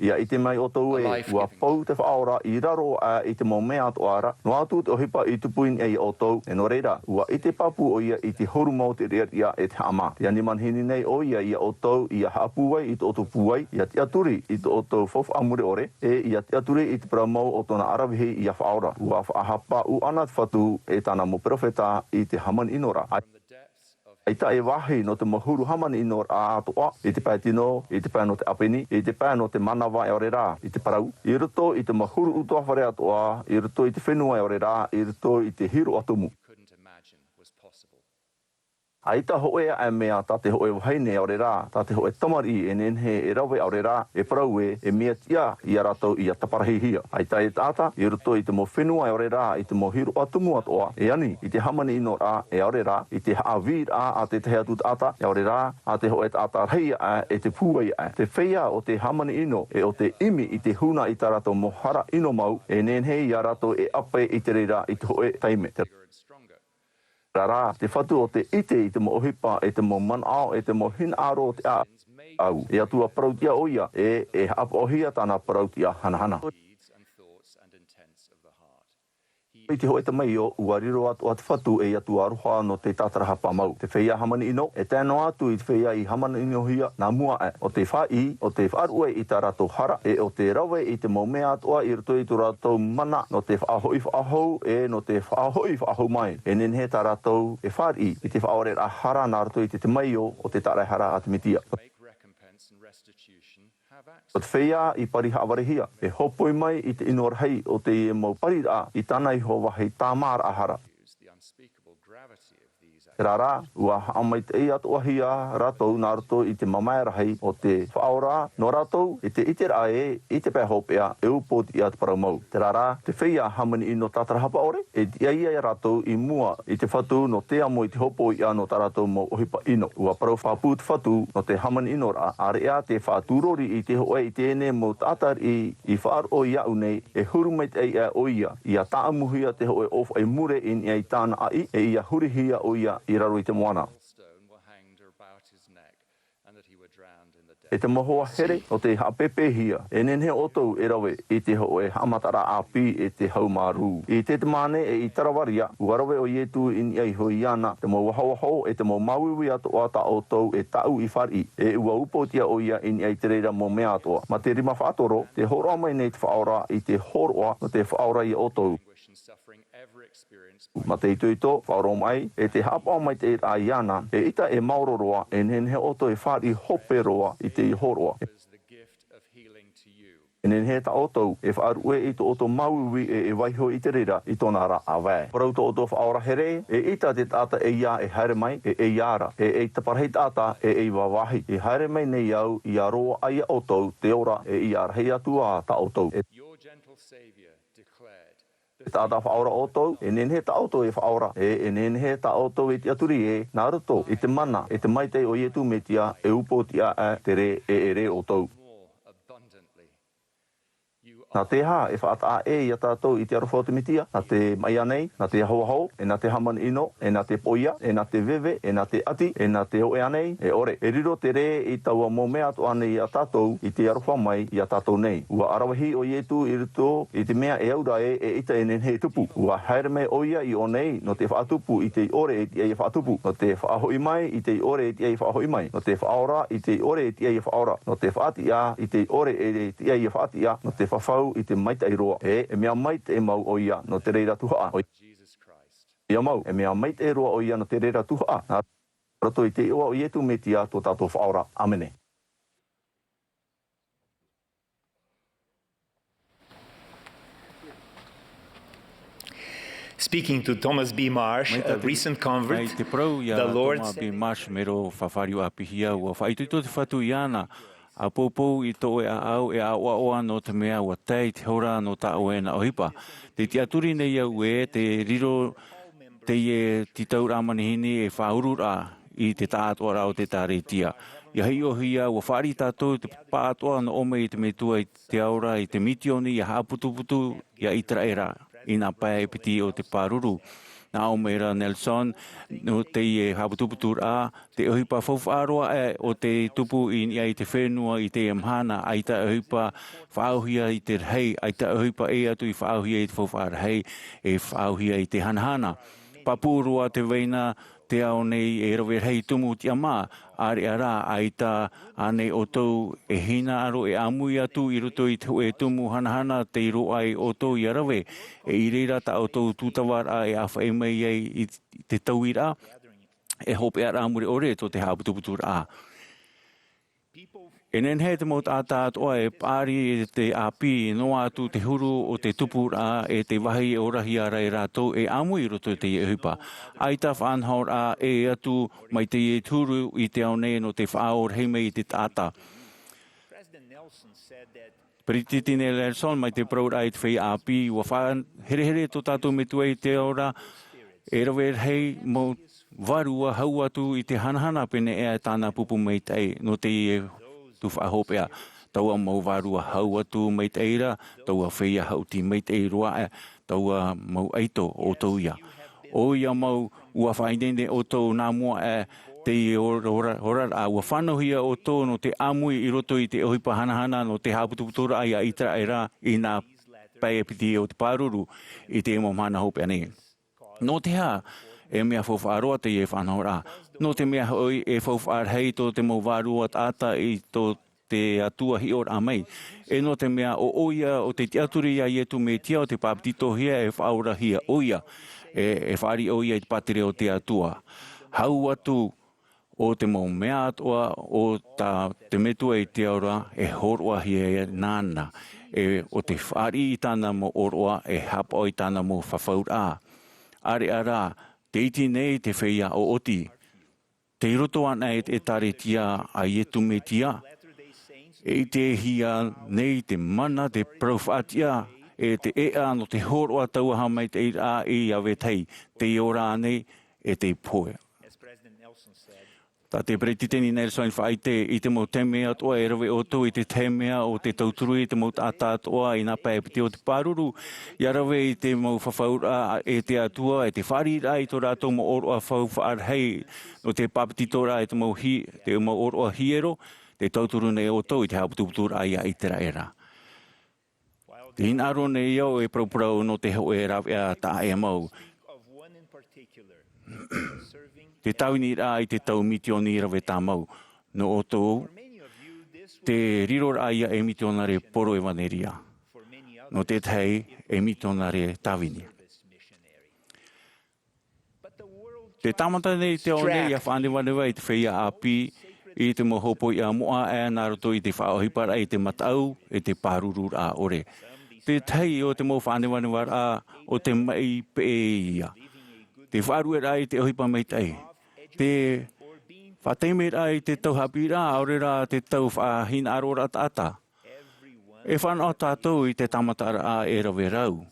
Ia i te mai o tau e, ua pau te whaora i raro a i te momea atoara, no atu te ohipa i tupuin e o tau, e no reira, ua i te papu o ia i te horu mau te rea ia e te ama. Ia ni manhini nei o ia i o tau i a haapuai i te oto puai, ia te aturi i te oto whawha amure ore, e ia te aturi i te paramau o tona arawihi i a whaora. Ua whaahapa u ana te whatu e tana mo profeta i te haman inora. Ai ta e wahi no te mahuru hamani ino a atoa, i te pātino, i te pā no te apeni, i te pā no te manawa e ore rā, i te parau. I ruto i te mahuru utoa whare atoa, i ruto i te whenua e ore rā, i ruto i te hiro atomu. Ai ta hoe a mea ta te hoe wahaine e ore rā, ta te hoe tamari e nenhe e rawe a ore rā, e parau e mea tia i a ratou i a taparahihia. Ai ta e tāta, i ruto i te mo whenua e ore rā, i te mo hiro atumu atoa, e ani, i te hamani ino rā, e ore rā, i te haawi rā a te tehe atu tāta, e ore rā, a te hoe tāta rahi a e te pūai a. Te whea o te hamani ino, e o te imi i te huna i tā ratou mo hara ino mau, e nenhe i a ratou e ape i te reira i te hoe taime. Rara, te whatu o te ite i te mo ohipa, e te mo manao, e te mo hin aro o te au. E atua parautia oia, e hapohia tāna parautia hanahana. I te hoe te mai o, uariro atu atu whatu e atu aroha no te tātaraha pamau. Te whea hamani ino, e tēno atu i te whea i hamani ino hia nā mua e. O te whai, o te whaarue i tā rato hara, e o te rawe i te momea atua i ruto i tu rato mana no te whaahoi whaahou, e no te whaahoi whaahou mai. E nenhe tā rato e whari i te whaore a hara nā rato i te mai o te tārai hara a te mitia. O te whea i pari hawarehia, e hopoi mai i te ino rahi o te mau purera'a i tāna i ho wahi tāmara ahara. Rara, ua amai te ei atoa hia ratou nā rato i te mamai rahi o te whaora no ratou i te ite rae i te pēho pēa e upoti i atu paramau. Te rara, te whea hamani ino tātarahapa ore, e te ia ratou i mua i te whatu no te amo i te hopo i ano tā ratou mo ohipa ino. Ua parau whapū te whatu no te hamani ino ra, are ea te whātūrori i te hoe i tēne mo tātar i whaar o iau nei e hurumait ei a oia i a tāamuhia te hoe of e mure in i tāna ai e i a hurihia oia i raro i te moana. E te mohoa here o te hapepe hia, e nenhe otou e rawe i te hoe hamatara api e te haumaru. I te mane e i tarawaria, uarawe o ietu in iai hoi ana, te mo wahawaho e te mo mauiwi atoa ta otou e tau i whari, e ua upotia o ia in iai te reira mo mea atoa. Ma te rima whaatoro, te horoa mai nei te whaora i te horoa no te whaora i otou. Ma te ito, whaoro mai, e te hapa mai te a iana, e ita e mauroroa, e nenhe oto e whari hope roa i te horoa. Nen he ta oto e whaarue I to oto mauwi e waiho I te rira I tōna ra awē. Parau to oto whaora here e ita te tata e ia e haere mai e iara e taparhei tata e wawahi. E haere mai nei au I aroa aia oto te ora e iara hei atua ta oto. Your gentle Savior declared, Tata whaora oto e nen he ta oto e whaora e nen he ta oto e te aturi e nā roto e te mana e te maite o ietu metia e upotia te re e re oto. Nā te hā e whaata e I a tātou I te arofo te mitia, nā te mai anei, nā te hauahau, e nā te haman ino, e nā te poia, e nā te veve, e nā te ati, e nā te hoe anei, e ore. E riro te re I taua mō mea to anei I a tātou I te arofo mai I a tātou nei. Ua arawahi o ietu I rito I te mea e aura e ita e nen he tupu. Ua haere mai oia I o nei no te whaatupu I te ore e te ai whaatupu. No te whaahoi mai I te ore e te ai whaahoi mai. No te whaora I te ore e te ai whaora. No te whaatia I te ore e te ai whaatia. No te whawhau I te maita I roa. E mea maita e mau o ia no te reira Tuha'a. Ia mau, e mea maita e roa o ia no te reira Tuha'a. Nā rato I te iwa o ietu me tia tō tātou whaora. Amene. Speaking to Thomas B. Marsh, a recent convert, the Lord said, Marsh mero whawhario apihia ua whaituto te whatu iana. A popo I tō e au e a oa no te mea ua tei te hora no ta o e na ohipa. Te aturi nei au e te riro te e ti taura manihini e whaurura I te tātua o te tāretia. Ia hei o hia ua whaari tātou te pātua no ome I te metua I te aura I te mitioni I haputuputu ia Eperera I nā pae piti o te pāruru. Nā Amuiraa Nelson, no te e haputuputura, te ohipa whawharoa o te tupu I te whenua I te mahana, ai ta ohipa whaauhia I te rahi, ai ta ohipa e atu I whaauhia I te whawharahi, e whaauhia I te hanahana. Papurua te weina te ao nei e rawe hei tumu ti ama, are ara ai ta ane o tau e hina aro e amui atu I roto I te e tumu hanahana te iro ai o tau I arawe, e I reira ta o tau tūtawara e awha e mai I te tauira, e hope ara amure ore to te haputuputura a. E nen he te mot ata atoa e pāri te api no atu te huru o te tupura e te wahi o rahi ara e rātou e amui roto te e hupa. Ai ta whanhaur a e atu mai te e turu I te au nei no te whaor heime I te tata. Perititine Nelson mai te praura I te whai api ua whaan here to tātou me tua I te ora e rawe hei mo varua hau atu I te hanahana pene e tāna pupu mei tei no te e tu whahopea. Taua mau varua hau atu mei teira, taua whea hau ti mei tei roa taua mau eito o tau ia. O ia mau ua whainene o tau nā mua te horar a ua whanohia o tau no te amui I roto I te ohipa hanahana no te haputuputura ai a Eperera I nā paiepiti o te pāruru I te emo mana hopea nei. No te hā, e mea whawharoa te e whanahora. No te mea hoi e whawharhei to te mau varua tata I to te atua hior a mei. E no te mea o oia o te tiaturi ia ietu me tia o te papitito hia e whaura hia oia. E whari oia I te patere o te atua. Hau atu o te mau mea atua o te metua I te aura e horoa hia e nāna. E o te whari I tāna mo oroa e hapa o I tāna mo whawhaura. Are ara, te iti nei te whea o oti. Te roto ana e taretia a ietu me tia. E te hia nei te mana te profatia e te ea no te horoa tauaha mai te ira I avetei. Te ora nei e te poe. Tā te Perititini Nelson whaite I te mo te mea toa e rawe o tau I te te mea o te tauturu I te mo tata toa I nā paepiti o te pāruru. Ia rawe I te mo whawhaura e te atua e te wharira I tō rātou mo oroa whawharhei no te papiti tōra e te mo oroa hiero te tauturu nei o tau I te haputuputura ai a Eperera. Te inaro nei au e praupurau no te hau e rawea tā e mau. Te tauini rā I te tau mitioni rawe tā mau. No o tōu, te riro rā ia e mitionare poro e waneria. No te tei e mitionare tawini. Te tamata nei te o nei a whane wanewa I te whea api I te mohopo I a moa e nā roto I te whaohipara I te matau e te pārurura ore. Te tei o te mo whanewaniwara o te mai pe ia. Te wharuera I te ohipa mai tei. Te whateimera I te tauhapira aurera te tau whahina arora tata. E whanau tātou I te tamatara a e rawe rau.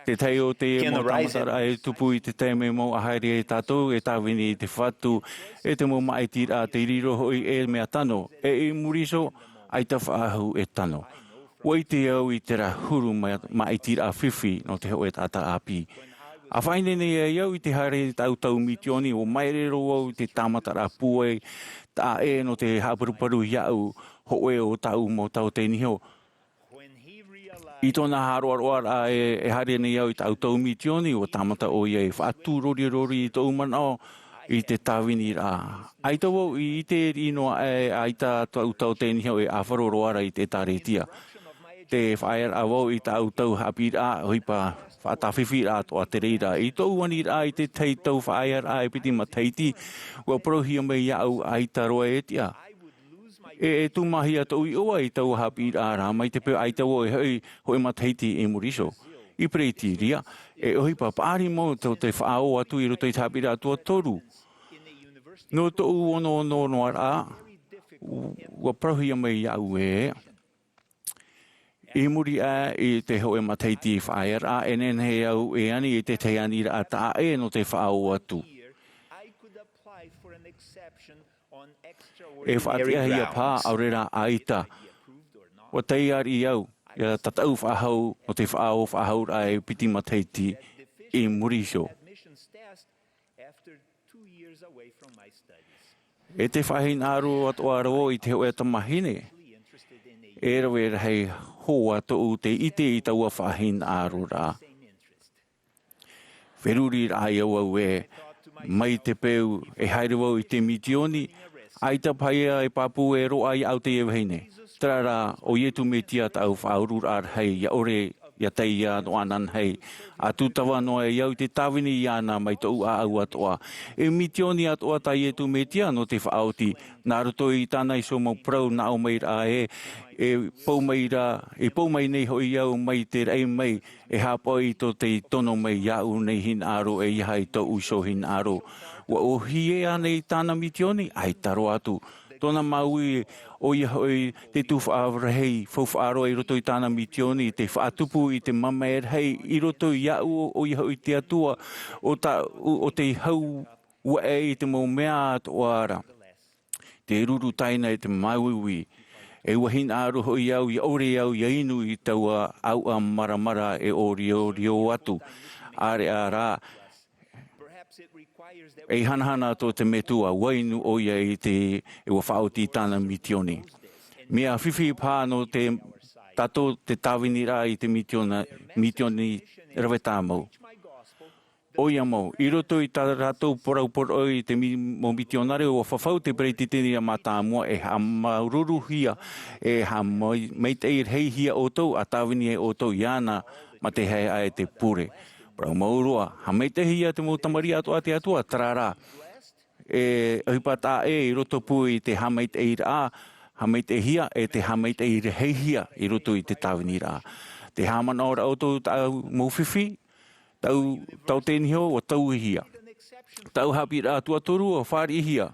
Te tei o te mo tamatara e tupu I te teime mo ahaere e tātou e tāwini I te whatu e te mo maitira te riro hoi e mea tano. E muriso ai ta whaahu e tano. Wai te au I te rahuru maitira whiwhi no te hoe tata api. A whaine nei e iau I te hare tau mitioni o mairero au te tamatara puei ta e no te haparuparu iau hoe o tau mo tau te niho. I tōna haroaroara e hare nei au I tau mitioni o tamata o iei whaatu rori I tō manao I te tāwini rā. Ai tau I te inoa e aita tau te niho e awharoroara I te tāretia. Te whaer awau I tau hapi rā hoipa whaatawhiwhi rā toa te reira. I tau wani rā I te tei tau whaer rā e piti mataiti ua prohia mei iau aita roa e tia. E tūmahia tau I oa I tau hapi rā rā mai te peo aita o e hoi mataiti e muriso. I preiti ria e hoipa pāri mo tau te whaao atu I roto I hapi rā tua toru. No tau ono noa rā ua prohia mei iau e I muri a I te hoe mataiti whaer a enen he au e ani I te te ani ra ta e no te whaau atu. E whaatea hia pā aurera aita. Wa tei ari au, ia tatau whahau no te whahau ra e piti mataiti I muriso. E te whahin aru atoa ro I te hoe tamahine. E rawe hei hoa tōu te ite I taua whahin āro rā. Wheruri rā iau au e mai te peu e haerewau I te mitioni, aita paia e papu e roa I au te ewheine. Tara rā o ietu me tia tau whaurur ar hei ia ore ia tei ia no anan hei. A tūtawa noa e iau te tāwini I ana mai tōu a au atoa. E mitioni atoa tai ietu me tia no te whaauti. Nā roto I tāna iso mau prau na o mai rā e pau mai rā, e pau mai nei hoi iau mai te rei mai, e hapa I tō te tono mai iau nei hin aro e iha I tō uso hin aro. Wa o hie anei tāna mitioni, ai taro atu. Tōna maui o ia hoi te tūwha hei whauwhaaro I roto I tāna mitioni, te whaatupu I te mama hei I roto I iau o ia hoi te atua o te hau ua I te mau mea atoara. Te ruru taina I te mauiwi. E wahin aro hoi iau I ore iau I inu I taua au a maramara e o rio atu. Are a rā. E hanahana tō te metua wainu o ia I te e wa whaoti tāna mitioni. Mea whiwhi pā no te tato te tāwini rā I te mitioni rawe tāmau. O ia mau, I roto I tā rātou porau I te mo mitionare o whawhau te preititini a mātāmua e ha maururu hia e ha meitei hei hia o tau a tāwini e o tau iana ma te hei ai te pure. Parau maurua, ha meitei hia te mo tamari atua te atua, tarara. E hipa tā I roto pui te ha meitei rā, ha meitei hia e te ha meitei hei hia I roto I te tāwini rā. Te ha manaora o tau tau mauwhiwhi, tau tenihio o tau hia. Tau hapi rā tuatoru o whāri hia.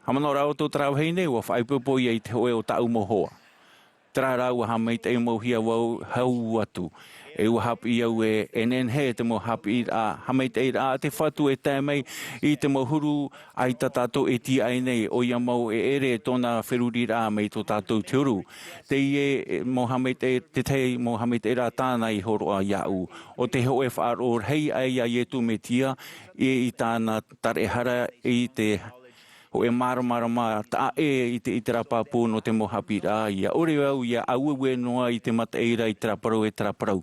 Hamano rā o tau trau heine o whaipopo I te hoe o tau mohoa. Tra rā ua ha meitei mo hia wau hau atu. E ua hapi iau e enen he te mo hapi rā, ha meitei rā te whatu e tēmei I te mo huru ai tātou e ti ai nei o ia mau e ere tōna wheruri rā mei tō tātou te uru. Te ie mo ha meitei, te tei mo ha meitei rā tāna I horoa iau. O te hoe whaaro hei ai a ietu me tia I tāna tarehara I te o e maramarama ta I te rapa no te mohapi rā ia ore au ia auwe noa I te mataeira I traparau e traparau.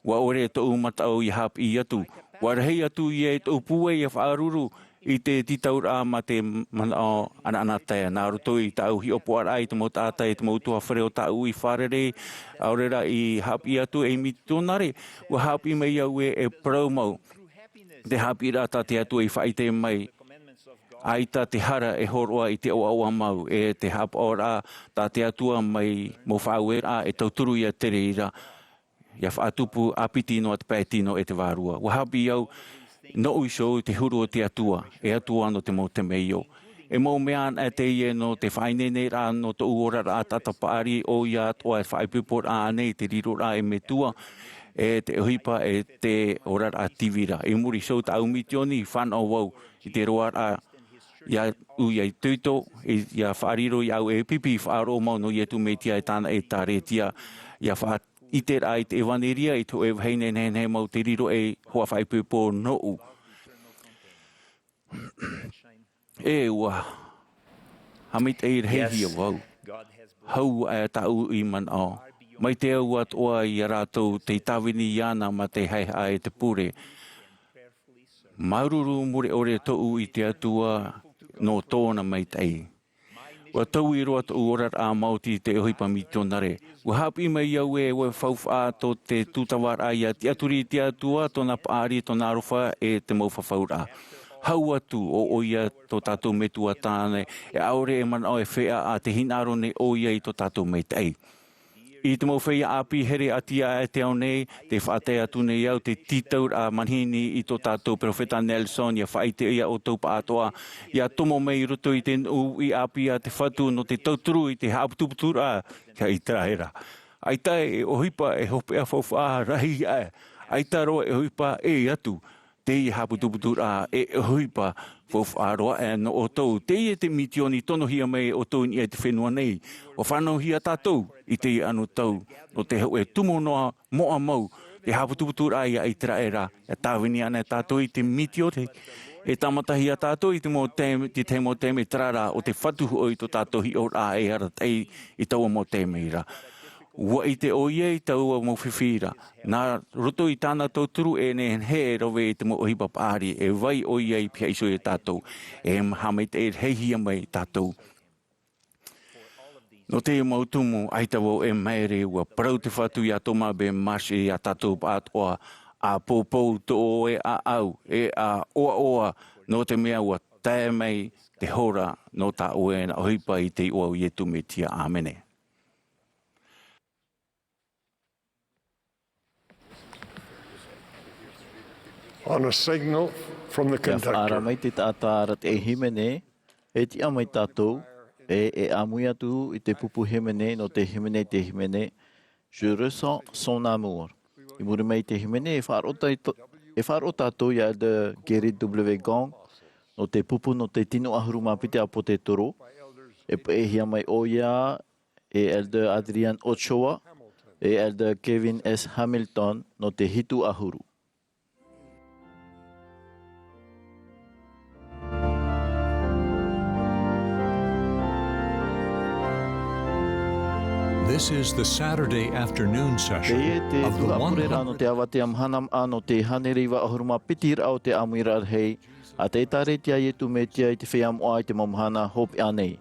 Wa ore tō matau I hapi I atu. Wa rehei atu I e tō pue I whaaruru I te titau rā ma te manao ananatea. Nā roto I tau hi opo ara I te mo tātai te mo tua whare o tau I wharere. Aurera I hapi atu e mitonare. Wa hapi mei au e parau mau. Te hapira ta te atu I whaite mai. Aita te hara e horoa I te oa mau e te hapora ta te atua mai mo whauera e tauturu ia tereira. Ia whaatupu apiti no at pētino e te wārua. Wahapi au no uiso te huru o te atua, e atua no te mo te meio. E mo mean e te ie no te whainene rā no te uora rā tatapari o ia toa e whaipupor a anei te riro rā e metua e te uhipa e te ora rā tivira. E muri so ta aumitioni whanau wau I te roa rā ia uia I tuito, ia whariro I au e pipi whaaro mau no ia tu metia e tāna e tāretia, ia whaat I te rā I te ewaneria I to e whaine nei mau te riro e hoa whaipupo nou. E ua, hamit e rehi a wau, hau e tau I man o. Mai te au at oa I rātou te tawini iana ma te heiha e te pure. Maruru mure ore tou I te atua no tōna mai tei. Wa tau I roa tau orar a mauti te ohipa mi tonare. Wa hapi mai au e wa whauwha to te tūtawar a ia te aturi te atua tōna paari tōna arofa e te mau whawhaura. Hau atu o ia to tātou metua tāne e aore e mana o e whea a te hinaro ne o ia I to tātou mei tei. I te mau whea api here atia e te au nei, te whaatea tune iau te titaur a manhini I to tātou Profeta Nelson, ia whaite ia o taupa atoa, ia tomo mei roto I te I api a te whatu no te tauturu I te haptuputura, ia I Eperera. Aitai e ohipa e hopea whawha rahi e, aitaro e ohipa e atu, te I haptuputura e ohipa whawharoa e no o tau. Te I te mitioni tono hia mei o tau ni e te whenua nei, o whanau hia tātou I te I anu tau, o te hau e tumo noa moa mau, te haputuputura ia I Eperera, e tāwini ana tātou I te mitio te, e tamatahi a tātou I te mo teme trara o te whatuhu o I to tātou hi o rā e ara tei I taua mo temeira. Ua I te oie I taua mo whiwhira, nā roto I tāna tauturu e ne he rowe I te mo ohipa pāri, e vai oie I pia iso e tātou, e hamei te e heihia mai tātou. No te mautumu, aitawo e maere ua parau te whatu I a toma be masi I a tātou pātoa, a pōpou to o e a au, e a oa no te mea ua tae mai te hora no tā ue na ohipa I te ua ietu me tia. Āmene. On a signal from the conductor. Mai te tātāra te himene, e ti amai tātou, e Amuiraa tu I te pupu himene no te himene te himene, je ressens son amour. I muri mai te himene e whaaro tātou ia de Gary W. Gong, no te pupu no te tino ahuru mapite a po te toro, e hia mai o ia, e Elder Adrian Ochoa, e Elder Kevin S. Hamilton, no te hitu ahuru. This is the Saturday afternoon session of the Purera'a no te avatea mahana no te hanereiwa ahuruma pitira o te Amuiraa hei, a te taretia I tu metia I te whea moa I te mahana hope anei.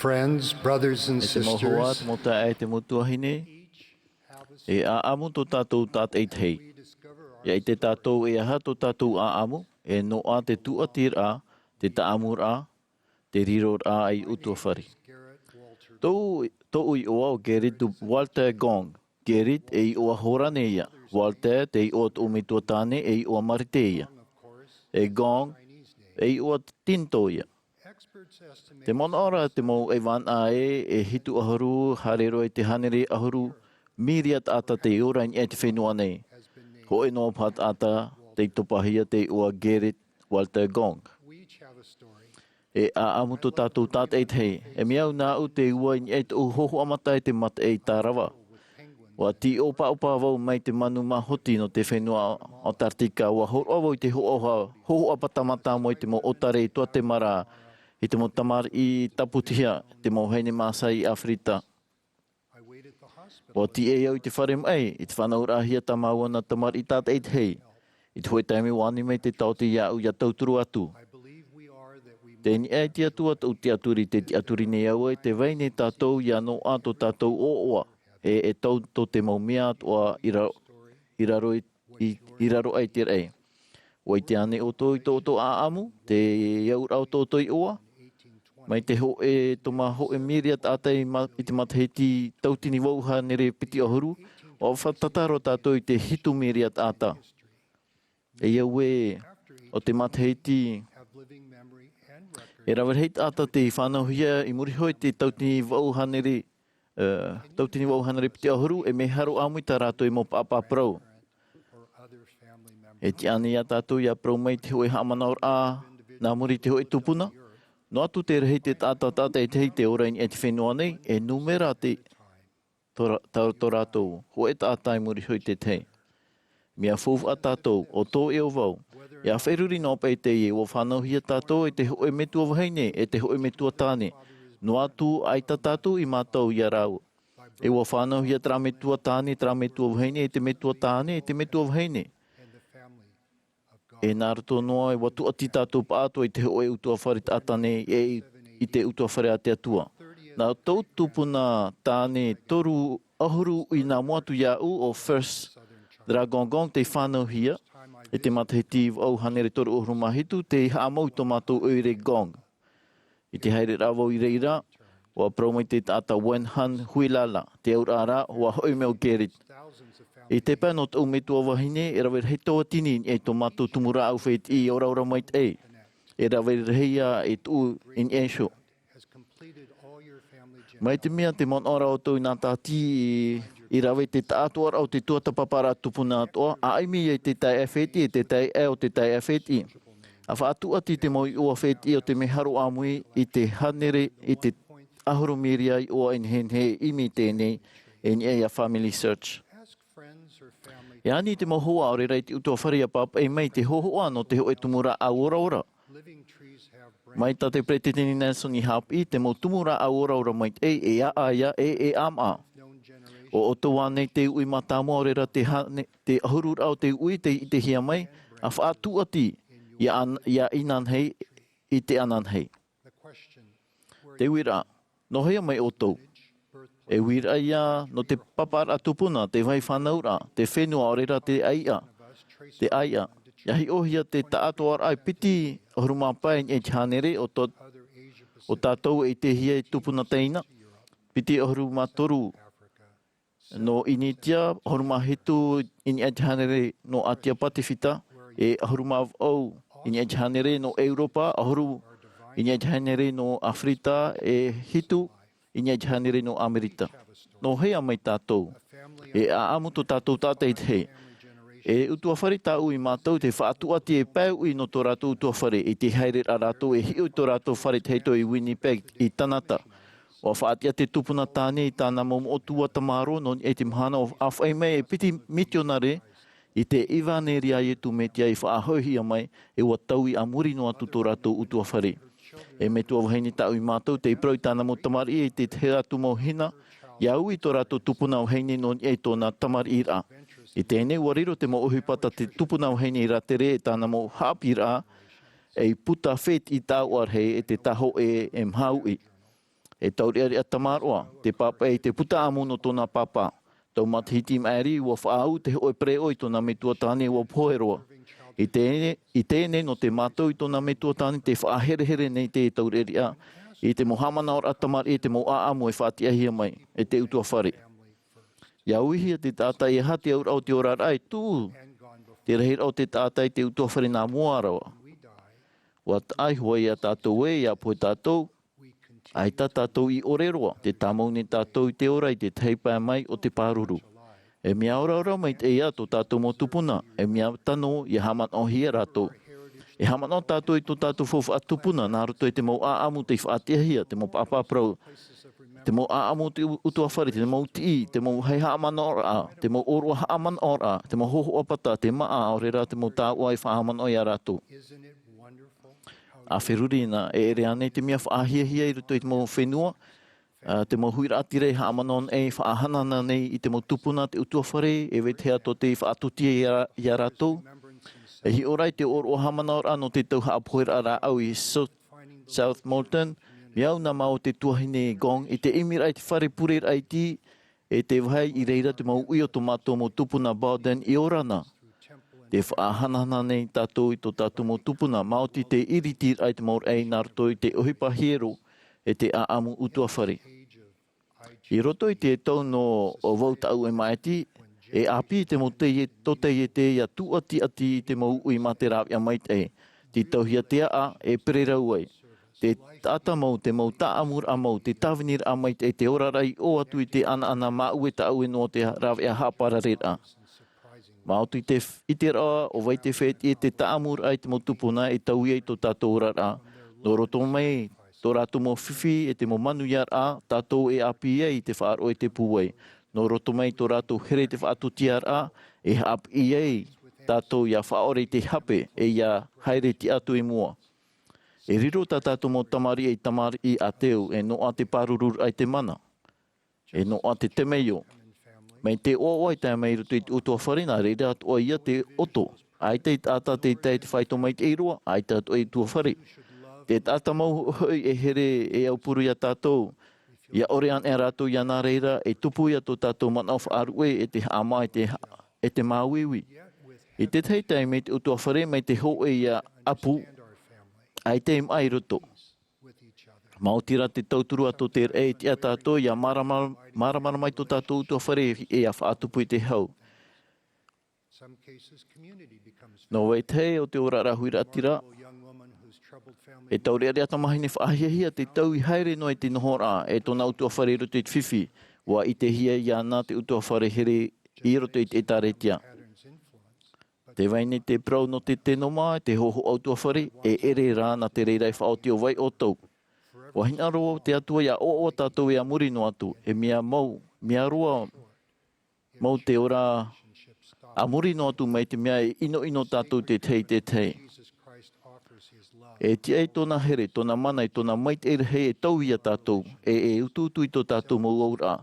Friends, brothers and E te mohoat sisters, mo ta e te mutuahine. E a amu tō tātou tāt eit hei. Ia i te tātou e aha tō tātou a amu, e noa te tuatira, te Amuiraa, te rirora ai utua whari. Tō i oa o Gerrit Walter Gong. Gerrit e i oa horane ia. Walter te i oa tō mitua tāne e i oa marite ia. E Gong e i oa tinto ia. Te mona ora te mau e wana e hitu ahuru, harero e te hanere ahuru, miriat ata te ora ni e te whenua nei. Ho e noa pat ata te topahia te oa Gerrit Walter Gong. E a amu tō tātou tāt eit hei. E miau nā u te ua ni e te uhoho amata e te mata e tā rawa. Wa ti opa wau mai te manu mahoti no te whenua o Tartika. Wa horo awau i te hoho apatamata mo i te mo otare i tua te mara. I te mo tamar i taputia, te mo heine māsai i Afrita. Wa ti e au i te whare mai, i te whanau rahia tamaua na tamar i tāt eit hei. I te hoi taimi wani mai te tau te iau i a tauturu atu. Te ni e te atu atu te aturi te aturi nei au e te veine tātou i anō ato tātou o oa. E tau tō te maumia atua iraro ai te rei. Wai te ane o tō i tō a amu, te iaura o tō i oa. Mai te ho e toma ho e miriat ata i te mataheti tautini wauha nere piti ahuru. O whatataro tātou i te hitu miriat ata. E iau e o te mataheti e rawarheit ata te whanauhia i murihoi te tautini wauhanere piti ahuru e me haro amui tā rātou i mo pāpā prau. E te ane ia tātou ia prau mai te hoi hamanaur a nā muri te hoi tupuna. No atu te rehi te tātā e te hei te orain e te whenua nei e numera te tō rātou ho e tātai murihoi te tei. Mea fōu a tātou o tō e o vau. Ia whairuri nō pei te e o whanauhia tātou e te hoi metua waheine e te hoi metua tāne. No atu ai tātou i mātou i arau. E o whanauhia tra metua tāne, tra metua waheine, e te metua tāne, e te metua waheine. E nā rato noa e watu ati tātou pātua i te hoi utua whare tātane i te utua whare a te atua. Nā tau tupuna tāne toru ahuru i nā moatu iau o First Dragongong te whanauhia. E te mataheti au hanere toru ohuru mahitu, te haamau i tō mātou oire gong. I te haere rāwau i reira, o a praumai te tāta Wenhan Huilala, te aurara, o a hoi meo Gerrit. I te pēno tau metua wahine, e rawer hei toa tini e tō mātou tumura au wheit i ora ora mai te e. E rawer heia e tū in esho. Mai te mea te mon ora o tau nā tāti i rawe te tātua au te tuata papara tupuna atoa, a aimi e te tai awheti, e te tai o te tai awheti. A whaatu ati te moi ua wheti o te meharo amui i te hanere, i te ahuru miria i oa in henhe imi tēnei, e ni e a family search. E ani te mohua ore rei te utua wharia papa e mai te hohoa no te hoe tumura a ora ora. Mai ta te pretitini Nelson i hapi, te mo tumura a ora ora mai e a aia e ama. O otoa nei te ui matamo orera te ahurur au te ui te hia mai, a whaatu ati ia inan hei i te anan hei. Te wira, no hea mai o tau. E wira ia no te papara tupuna, te vai whanaura, te whenua orera te aia. Te aia. Iahi ohia te tātoar ai piti ahurumāpai e thanere o tātou e te hia e tupuna teina. Piti ahurumātoru no initia, ahurumāhitu ini e thanere no atia patifita, e ahurumāwau ini e thanere no Europa, ahuru ini e thanere no Afrita, e hitu ini e thanere no Amerita. No hea mai tātou, e a amuto tātou tātei te he. E utua whare tāu i mātou te whaatu ati e pēu i no tō rātou utua whare, i te haere a rātou e hiu tō rātou whare teito i Winnipeg i Tanata. O whaatia te tupuna tāne i tāna mom o tua tamaro no e te mahana o awhai mai e piti mitionare i te iwaneria i tu metia i whaahohia mai e ua tau i amuri no atu tō rātou utua whare. E me tua waheini tāu i mātou te iprau i tāna mo tamari e te te rātou mo hina i au i tō rātou tupuna o heini no e tōna Amuiraa. I tēnei wariro te mo uhipata te tupuna o heini i ratere e tāna mo hapira e puta whet i tāu arhei e te taho e mhaui. E tauri ari atamaroa, te papa e te puta amu no tōna papa. Tau mathiti maeri ua whaau te hoi preo i tōna me tuatane ua poheroa. I tēne no te mātou i tōna me tuatane te whaahere nei te tauri ari a. I te mohamana ora atamar e te mo'a amu e whaatiahia mai, e te utua whare. Ia uihia te tātai e hati aura o te ora rai tū. Te rahir o te tātai te utua whare nā moarawa. Wa ai hua ia tātou e, ia poe tātou. Ai tā tātou i oreroa, te tamau ni tātou i te ora i te teipai mai o te pāruru. E mea ora mai te ia tō tātou mō tupuna, e mea tano i haman o hia rātou. E haman o tātou i tō tātou fofu atupuna, nā roto e te mau aamu te whaatiahia, te mau papaprau, te mau aamu te utua whare, te mau tii, te mau hei haaman ora, te mau orua haaman ora, te mau hoho opata, te maa orera, te mau tāua i whaaman o ia rātou. A wherurina, e ere ane te mea whaahia i ruto i te mau whenua, te mau huira atirei haamanon e whaahanana nei i te mau tupuna te utua whare, e wetea to te whaatutia i a rātou. E hi orai te oro hamanaora no te tauha purera'a au i South Moulton, miau na mau te tuahine gong i te Amuiraa i te whare purera'a i ti, e te wahai i reira te mau ui o tō mātou mo tupuna Bowden i orana. Te whaahanana nei tātou i tō tātou mo tupuna, maoti te iritir ai te maur ei nārto i te ohipa hiero e te aamu utua whare. I roto i te tau no o vautau e maiti, e api te mo te i te ia tuati ati i te mau ui mate rāwia mait e, te tauhia te a Eperera uai. Te tata mau, te mau ta Amuiraa mau, te tavinir a mait e te orarai o atu i te ana mau e ta au e no te rāwia hapara rera. Mātu i te rā, o vai te wheti e te Amuiraa i te motupuna e tau i tō tātou rā. Nō roto mai, tō rātou mō whiwhi e te mō manu ia rā, tātou e api i te whaaro e te pūwei. Nō roto mai, tō rātou here te whaatutia rā, e api i tātou ia whaore te hape e ia haere ti atu i mua. E riro tā tātou mō tamari i a teo, e no a te parurur ai te mana. E no a te temeio. Mai te oa i tai mai rutu i utua wharina, reira atua ia te oto. Ai te tata te whaito mai te iroa, ai te atua i tua whare. Te tata mau hoi e here e au puru ia tātou. Ia orean e rātou ia nā reira, e tupu ia tō tātou manau whaaru e te hama e te māwiwi. I te teitai mai te utua whare, mai te ho e ia apu, ai te mai ruto. Mautira te tauturu ato te e te atato ia maramara mai tō tātou utua whare e a whaatupu i te hau. No wei te o te ora rahuira atira, e tauri ari atamahine whaahia te tau i haere no e te nohora e tōna utua whare roto i te whiwhi, wa i te hia i ana te utua whare here i roto i te taretia. Te waine te prau no te tenoma, te hoho autua whare, e ere rā na te reirai whaoti o vai o tau. Wahina roa te atua ia o tātou e amuri no atu, e mea roa mau te ora amuri no atu mai te mea e ino tātou te tei. E tia e tōna here, tōna mana, tōna mait e rehe e tau ia tātou, e utu i tō tātou mau aura.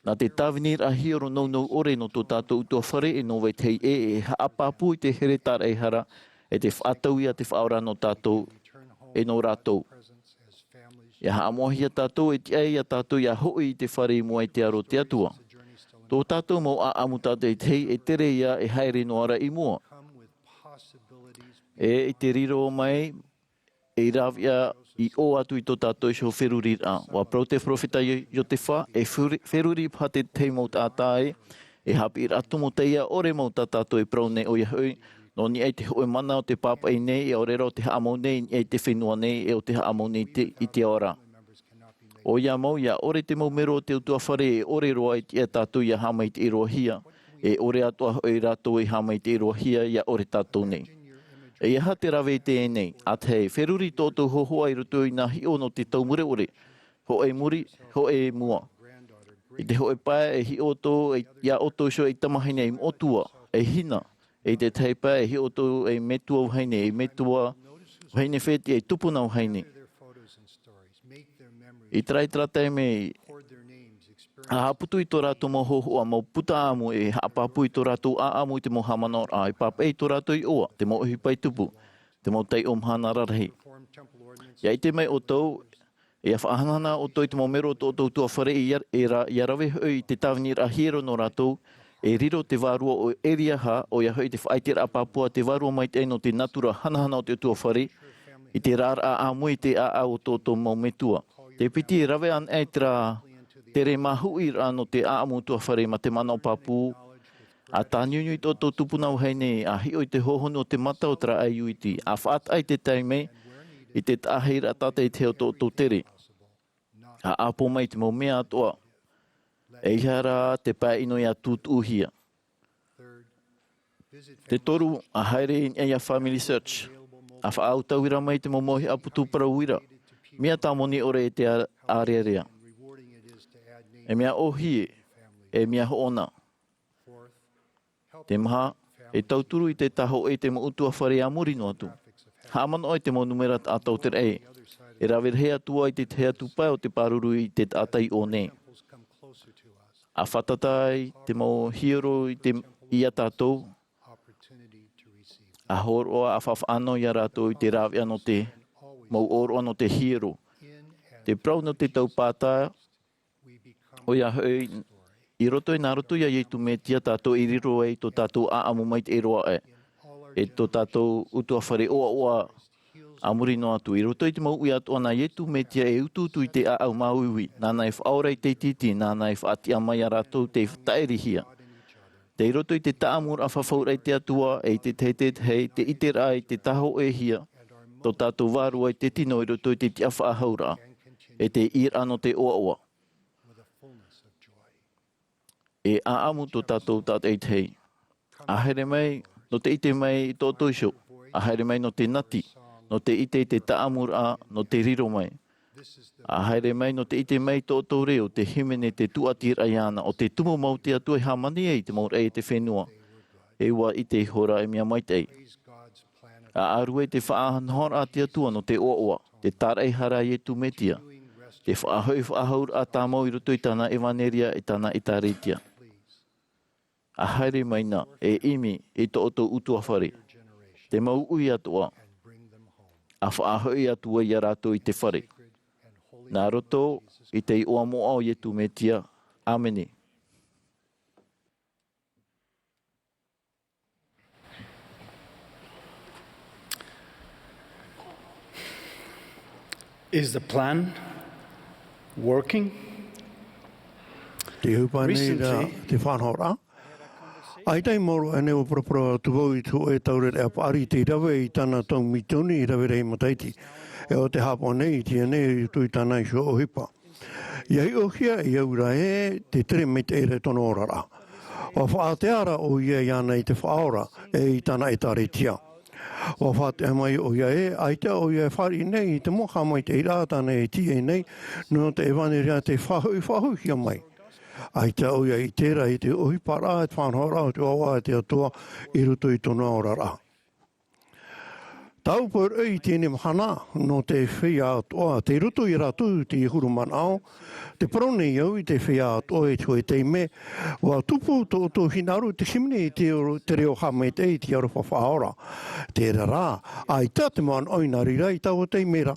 Nā te tāwinir a hioro nou ore no tō tātou utua whare e no wei tei e haapapu i te here tāra e hara, e te whaatau ia te whaora no tātou e no rātou. Ia haamohia tātou e tia ia tātou ia hoi i te whare i mua i te aro te atua. Tō tātou mau a amu tātou e tei e tere ia e haere no ara i mua. E i te riro mai, e rawia i o atu i tō tātou i so wherurira. Wa prau te profeta i o te wha, e wheruri pa te tei mau tātai, e hapi i ratu mo teia ore mau tātou i prau nei o ia hui, no ni ei te hoe mana o te papa i nei, e orera o te haamau nei, ni ei te whenua nei, e o te haamau nei i te ora. O ia mau, ia ore te mau mero o te utua whare, e ore roa i te tātou ia hama i te iroa hia, e ore atua hoi rātou i hama i te iroa hia, ia ore tātou nei. E ia te rawe te e nei, at hei, wheruri tōtou hohoa i rutu i nā hio no te taumure ore, ho e muri, ho e mua. I te ho e pae e hi oto, ia oto sio i tamahine i motua, e hina, e te teipa e hi oto e metua uhaine, e metua uhaine wheti e tupuna uhaine. I traitratai me a haputu i tō rātou mo hohoa, mo puta amu e haapapu i tō rātou a amu i te mo hamanora, i papa i tō rātou i oa, te mo uhipai tupu, te mo tei o mahana rahi. Ia i te mai o tau, E whahanana o toi te momero o tō tua whare i rawe hoi te tawini rahiro no rātou, e riro te wārua o eria ha o ia hoi te whaitera a Papua, te wārua mai te no te natura hanahana o te tua whare, i te rāra a mui te a o tō maumetua. Te piti rawe an e te re mahui no te a amu tua whare ma te mana o Papu, a tāniunui tō tupunau hei nei, a hi o te hohono o te mata o tra ai uiti, a whaat ai te taime, i te tāheira tātei te o tō tere. A apo mai te mau mea atoa. E ihara te pai ino ia tūtuhia. Te toru a haere in eia Family Search. A whaautauira mai te momohi aputu parauira. Mea tāmoni ore e te arearea. E mea ohie, e mea hoona. Te maha, e tauturu i te taho e te muutua whare a muri no atu. Hāman oi te mo numerat a tauter e. E rawer hea tua i te hea tupai o te paruru i te atai o ne. A whatatai te mo hiero i te ia tātou. A horoa a whawhano i a rātou i te rawe ano te mau oro ano te hiero. Te prau no te taupātai. O ia hoi, i roto i nā roto ia i tu me tia tātou i riro e tō tātou a amu mai te eroa e. E tō tātou utua whare oa amuri no atu. I roto i te mau ui atu ana ietu me tia e utu i te a au mauiwi. Nāna e whaora i te titi, nāna e whaati a mai a rātou te taerihia. Te i roto i te taamur a whawhaura i te atua, e te tetet hei, te itera i te taho e hia. Tō tātou wārua i te tino i roto i te tia whaahaura. E te ir ano te oa. E a amu tō tātou tātei hei. A here mai, no te ite mai i tō toisho, a haere mai no te nati, no te ite i te Amuiraa, no te riro mai. A haere mai no te ite mai tō tō reo, te himene te tuatira iana, o te tumu mau te atua i hamani e te maur e te whenua. E ua i te hora e mia mai te ei. A aru e te whaahanhora a te atua no te oa, te tarei hara i e tu metia. Te whaahoi whaahaur a tā mau i roto i tāna evaneria i tāna i tā reitia. A haere maina e imi e tō utua whare. Te mau ui atua. A whaahoi atua i a rātou i te whare. Nā roto i te oa moa o ietu me tia. Amene. Is the plan working? Te hupa nei rā te whanhora. Ai tai moro ane o propora tuvau i tu e tauret e apari te rawe i tana tau mitoni i rawe rei mataiti. E o te hapo nei tia nei tui tana i sho o hipa. Iai o hia i aura e te tere me te ere tono orara. O whaateara o ia iana i te whaora e i tana e tare tia. O whaatea mai o ia e, aitea o ia e whari nei i te moha mai te irātana e tia nei, no te evaneria te whahu hia mai. Ai te oia i tērā i te ohipara e te whanhora o te awa e te atua i ruto i tona orara. Tau por ei tēne mahana no te whia atoa, te ruto i ratu te huruman ao, te prone iau i te whia atoa e tue te me, wa tupu tō hinaru te himne i te reo hame te i te arupa whaora. Tērā rā, ai tā te man oinari rai tau te mera.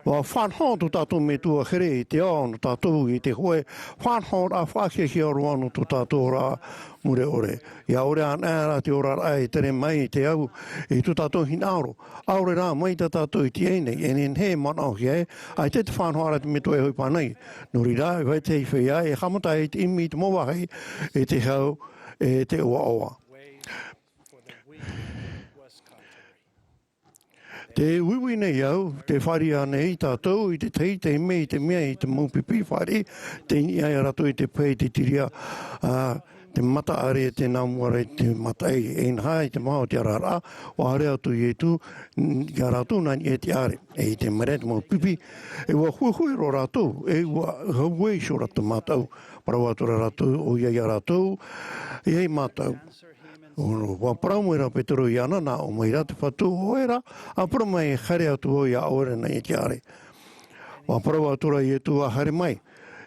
Wa whanhau tō tātou me tua here i te ao no tātou i te hoe, whanhau rā whakehia roa no tō tātou rā mure ore. Ia ore an ēra te ora rā e tere mai i te au i tō tātou hinauro. Aure rā mai tā tātou i te einei, e nen he manau ki e, ai te whanhau rā te me tua e hoi pānei. Nori rā, e vai te i whia, e hamata e te imi i te mowahei, e te hau, e te oa oa. Te wiwi nei au, te wharia nei tātou i te tei, te me i te mea i te maupipi whare, te ia rato i te pei te tiria, te mata are te nāmuare te mata e hai te maho te arara, o are atu i tu, ia rato nani e te are, e te mere te maupipi, e wa huihui ro rato, e wa hauei so rato matau, parawatura rato, o ia rato, e hei matau. Wa Amuiraa petero i ana nā o Amuiraa te whatu hoera, a prama e hare atu o ia ore na i te are. Wa parawatura i e tu a hare mai,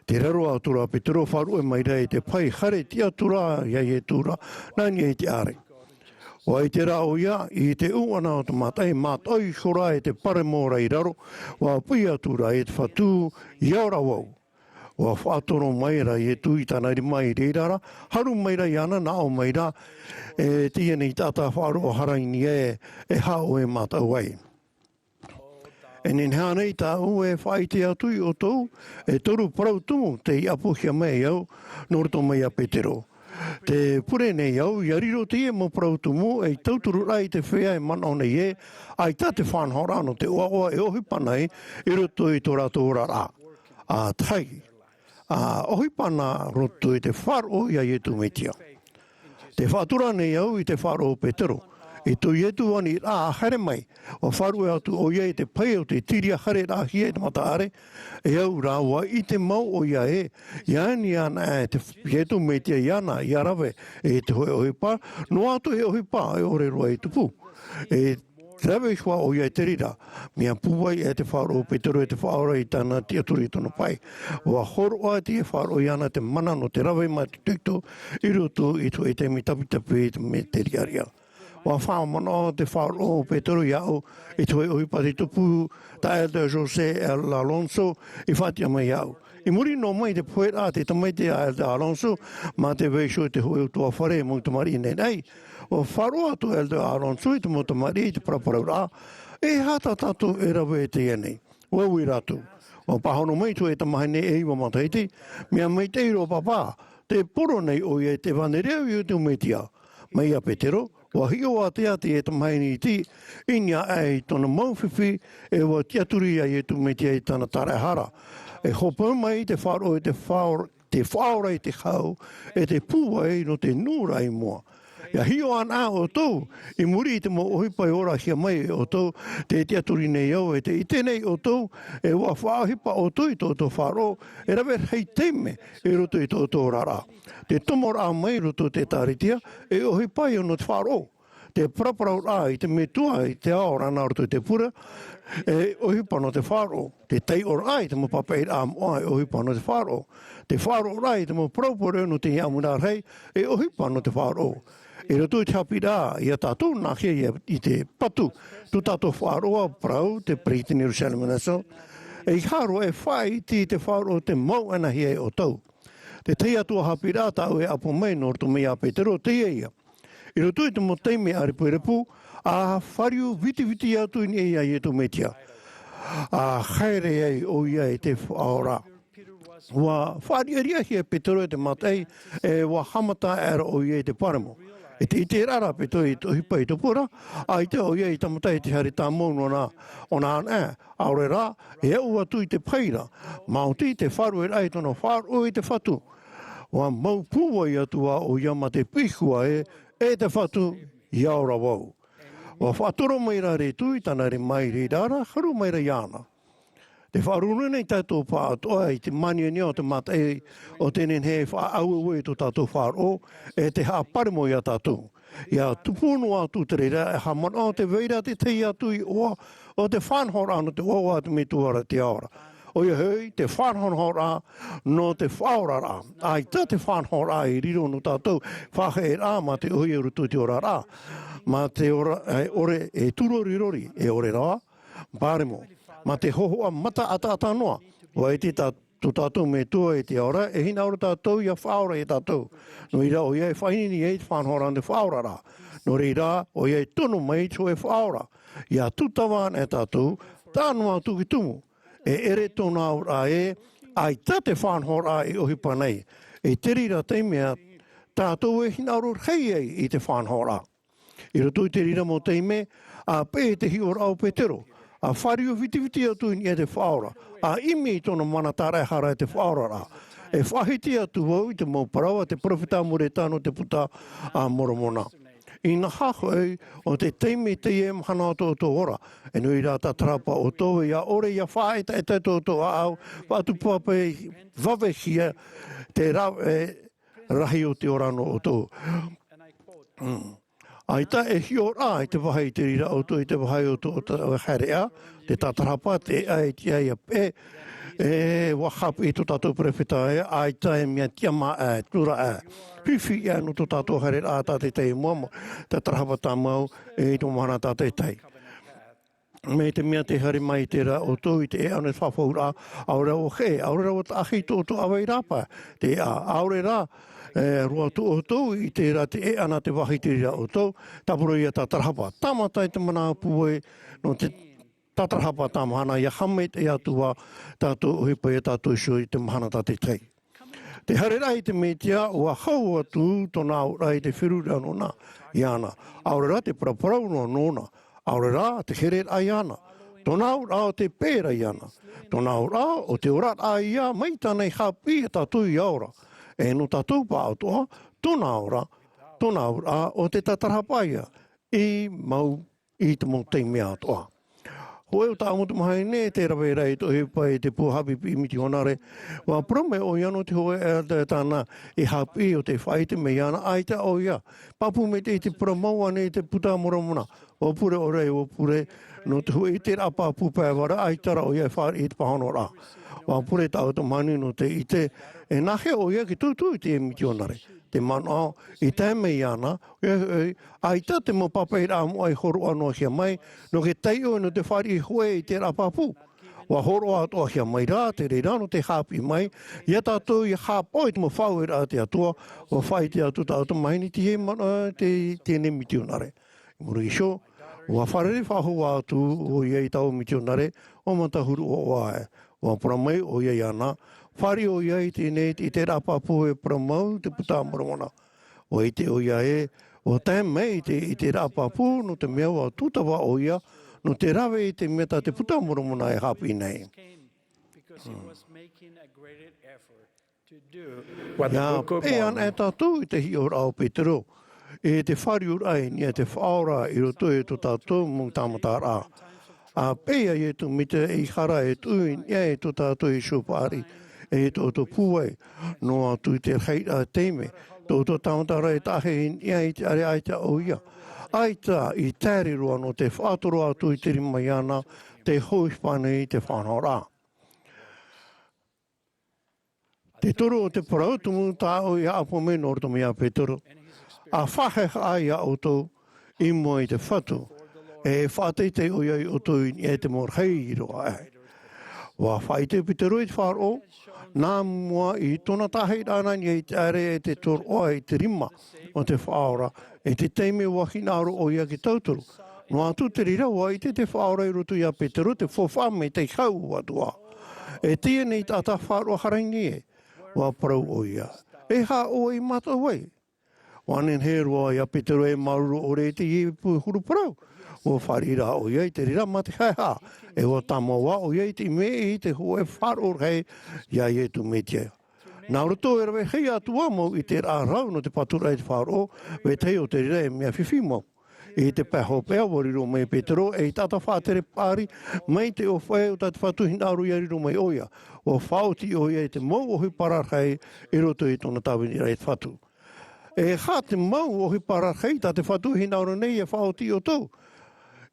te raro atura petero wharu e mai rei te pai hare ti atura ia i e tura, nani e te are. Wa I te rao ia, I te uana o te matai, mātai shora e te pare mōra I raro, wa pui atura e te whatu I aura wau. Wa whaatoro maira I e tui tanari mai reirara, haru maira I ana nao maira, e tia ni tata wharo haraini e hao e mātau ai. E nin hānei tā u e whai te atui o tau, e toru parau tumu te I apuhia mei au, norto mai a Petero. Te pure nei au, I ariro te e mo parau tumu, e tauturu rai te whea e mana nei e, ai tā te whanhora no te oa e ohi panai, I roto I tō rātou rara. A tai, a ohi pana roto I te wharo I a ietu metia. Te whātura nei au I te wharo o Petero. I tō ietu ani rā haere mai, o wharu e atu o ia I te pai o te tiria hare rā hia I te mataare, e au rāua I te mau o ia e, iani ana e te ietu metia iana I arawe e te hoe ohipa, no atu e ohipa e ore roa I tupu. E Trawe shua o ia te rira, mea puwai e te wharo o Petero e te whaora I tāna tia turi tono pai. Wa horo a te wharo I ana te mana no te rawe mai te tuito, I roto I to e te mitapitapi me te riaria. Wa whao mana te wharo o Petero iau, I to e ohipa te tupu, ta Elder José Alonso, I whatia mai iau. I muri no mai te purera'a te tamai te Elder Alonso, ma te weisho te hoe o tua whare mo te mari nei nei. O wharo atu Elder Alonso I te mo te mari te purera'a, e hata tatu e rawe e te ienei. Wawi ratu. O pahono mai tu e tamahine e iwa mataiti, mea mai te iro papa, te poro nei o ia te vanereu I te umetia. Mai a Petero, wa hio a te ati e tamahine I ti, inia ai tona mauwhiwhi e wa tiaturi a I te umetia I tana tarehara. E hopo mai te wharo e te whaora I te hau, e te pua e no te nura I mua. Ia hio ana o tau, I muri I te mo ohipa I ora hia mai o tau, te tiaturi nei au, e te itenei o tau, e wa whaohipa o tau I tō wharo, e rawe hei teime e roto I tō rara. Te tomora mai roto te tāritia, e ohipa I ono te wharo. Te praparau rā I te metua I te aora nā roto te pura, e ohipa no te wharo. Te tei o rā I te mo papai rā moa e ohipa no te wharo. Te wharo rā I te mo praupore no te Amuiraa rei, e ohipa no te wharo. E roto I te hapi rā, I a tātou nā hea I te patu, tu tātou wharoa prau, te Britain Jerusalem National, e haro e whai te wharo te mau ana hea o tau. Te tei atua hapi rā tau e apo mai norto mea Petero te ia. I roto I te mo teime a repu, a whariu viti atu ni e ai e tu metia. A haere ai o ia e te whaora. Wa whariaria hea Petero e te matai, e wa hamata era o ia e te paramo. E te ite rara Petero I hipa I te pura, a I te o ia I tamatai te hari tā mauno o nā ana, aore rā, e au atu I te paira, mauti te wharu e rai tono wharu I te whatu. Wa mau pua I atua o ia ma te pihua e te whatu I aora wau. Wa whatoro mai rā re tui, tana re mai re rara, haru mai ra iana. Te wharuru nei tātou pā atoa I te mani ni o te matai o tenen he wha au e to tātou wharo e te haa paremo I a tātou. Ia tupono atu te reira e hamana o te veira te tei atu I oa o te whanhora no te oa te metuara te aora. O ia hei te whanhora no te whaora rā. Ai tā te whanhora I riro no tātou whahe rā ma te oi rutu te ora rā. Ma te ore e turorirori e ore rā, paremo. Ma te hohoa mata ata noa. Wa e te tātou me tua e te ora, e hina ora tātou I a whaora e tātou. No I rā o ia e whainini e te whanhora te whaora rā. No rei rā o ia e tono mai tō e whaora. Ia tutawana e tātou, tānoa tuki tumu. E ere tōna ora e, ai tā te whanhora e ohipa nei. E te rira teimea, tātou e hina ora hei ei I te whanhora. I roto I te rira mo teime, a pe te hiora au Petero. A whariu viti atu ni e te whaora. A imi I tono mana tārai hara e te whaora rā. E whahiti atu wau I te mau parawa te profeta mure tāno te puta a moromona. I na haho ei o te teime te e mahana o tō ora. E nui rā tā trapa o tō ia ore ia whaeta e te tō au. Whatu puape wawehia te rahi o te orano o tō. Ai tā e hio rā I te wahai te rira o tō I te wahai o tō haerea, te tātarapa te ai te ai a pē, wa hap I to tātou prefeta ai tae mea tia mā'a, purera'a. Whiwhi ia no to tātou harera ata te tei momo, te tarahapa tā mau I to mahana tā te tei. Me te mea te hare mai te ra o tō I te ane whawhaura, aure o he, aure o ta ahi tō Amuiraa pa, te aure rā, roa tō o tō I te ra te ana te wahi te ra o tō, tapuro ia tā tarahapa. Tāmatai te mana puwe no te tatarahapa tā mahana, ia hame te atua tātou ohipa ia tātou iso I te mahana tā te tei. Te hare rai te metia, ua hau atu tōna aurai te whirura nona, iana. Aure rā te paraparau no nona. Aurera te heret ai ana. Tōna ura o te pēra i ana. Tōna ura o te orat ai ia mai tānei hapi e tātou I aura. E no tātou pā autoa, tōna ura o te tatarapaia. I mau I te mau te mea atoa. Hoe o tā amutu mahai ne te rawe rei to hepai te puhapi pi miti honare. Wa prome o iano te hoe e tāna I hapi o te whaite me iana ai te o ia. Papu me te promaua ne te puta moramuna. O pure o rei, o pure no te hoe I te rapa pupai wara ai tara o ia whare I te pahano rā. Wa pure tau to mani no te I te e nahe o ia ki tūtū I te miti honare. Te mana I te me iana, ai ta te mo papai rā mo ai horo anō hia mai, no ke teio no te whare I hoe I te rapa pu. Wa horo atoa hia mai rā, te reira no te hapi mai, ia tātou I hāpoi te mo whauer a te atua, o whai te atu tātou maini te he mana te ne miti honare. Muru iso, wa wharere whahua atu o iei tau miti honare, o matahuru o wae. Wa pramai o iei ana, whare o iei tēnei I te rapa pu e pramau te puta moramona. O I te o iei, o tēmei I te rapa pu no te mea wa tūtawa o ia, no te rawe I te mea te puta moramona e hapi nei. Ia, e ana e tātou I te hi o rao Petero. E te whari urai ni te whaora I roto e to tātou mong tāmata rā. A pēia e tu mite I hara e tui ni e to tātou I shopari. E to puai no atu te heira teime. To tāmata rā e tahe ni e te are aita o ia. Aita I tēri roa no te whātoro atu I te rimaiana, te hoispane I te whanau rā. Te toro o te parautumu tā o ia apo me norto mea Petero. A whaheha ai a oto I mo I te whatu. E whateite o iai oto I te mor hei roa e. Wa whaite Petero I te wharo, nā mua I tōna tahei rāna ni te are e te toro I te rima o te whaora, e te teime wahinaro o ia ki tautoro. No atu te rira wa I te whaora I roto ia Petero te whawhame te kau atua. E tia nei tata wharo harangi e, wa parau o ia. E ha o I mata wei. Wanen he roa ia Petero e maruru o re te I huru parau. O wharira o ia I te rira mate haiha. E o tamawa o ia I te me I te hoe wharo rei ia I tu metia. Nā roto e rawe hei atua mo I te rā rau no te patura I te wharo, we te o te rira e mea whiwhi mo. I te peho pēa wariro mai Petero e I tata whātere pāri, mai te o whae o tata whatuhinaru I riro mai oia. O whauti o ia I te mau o hui pararhei I roto I tōna tawini rei whatu. E hā te mau o hui pararhei ta te whatuhinaru nei e whauti o tau.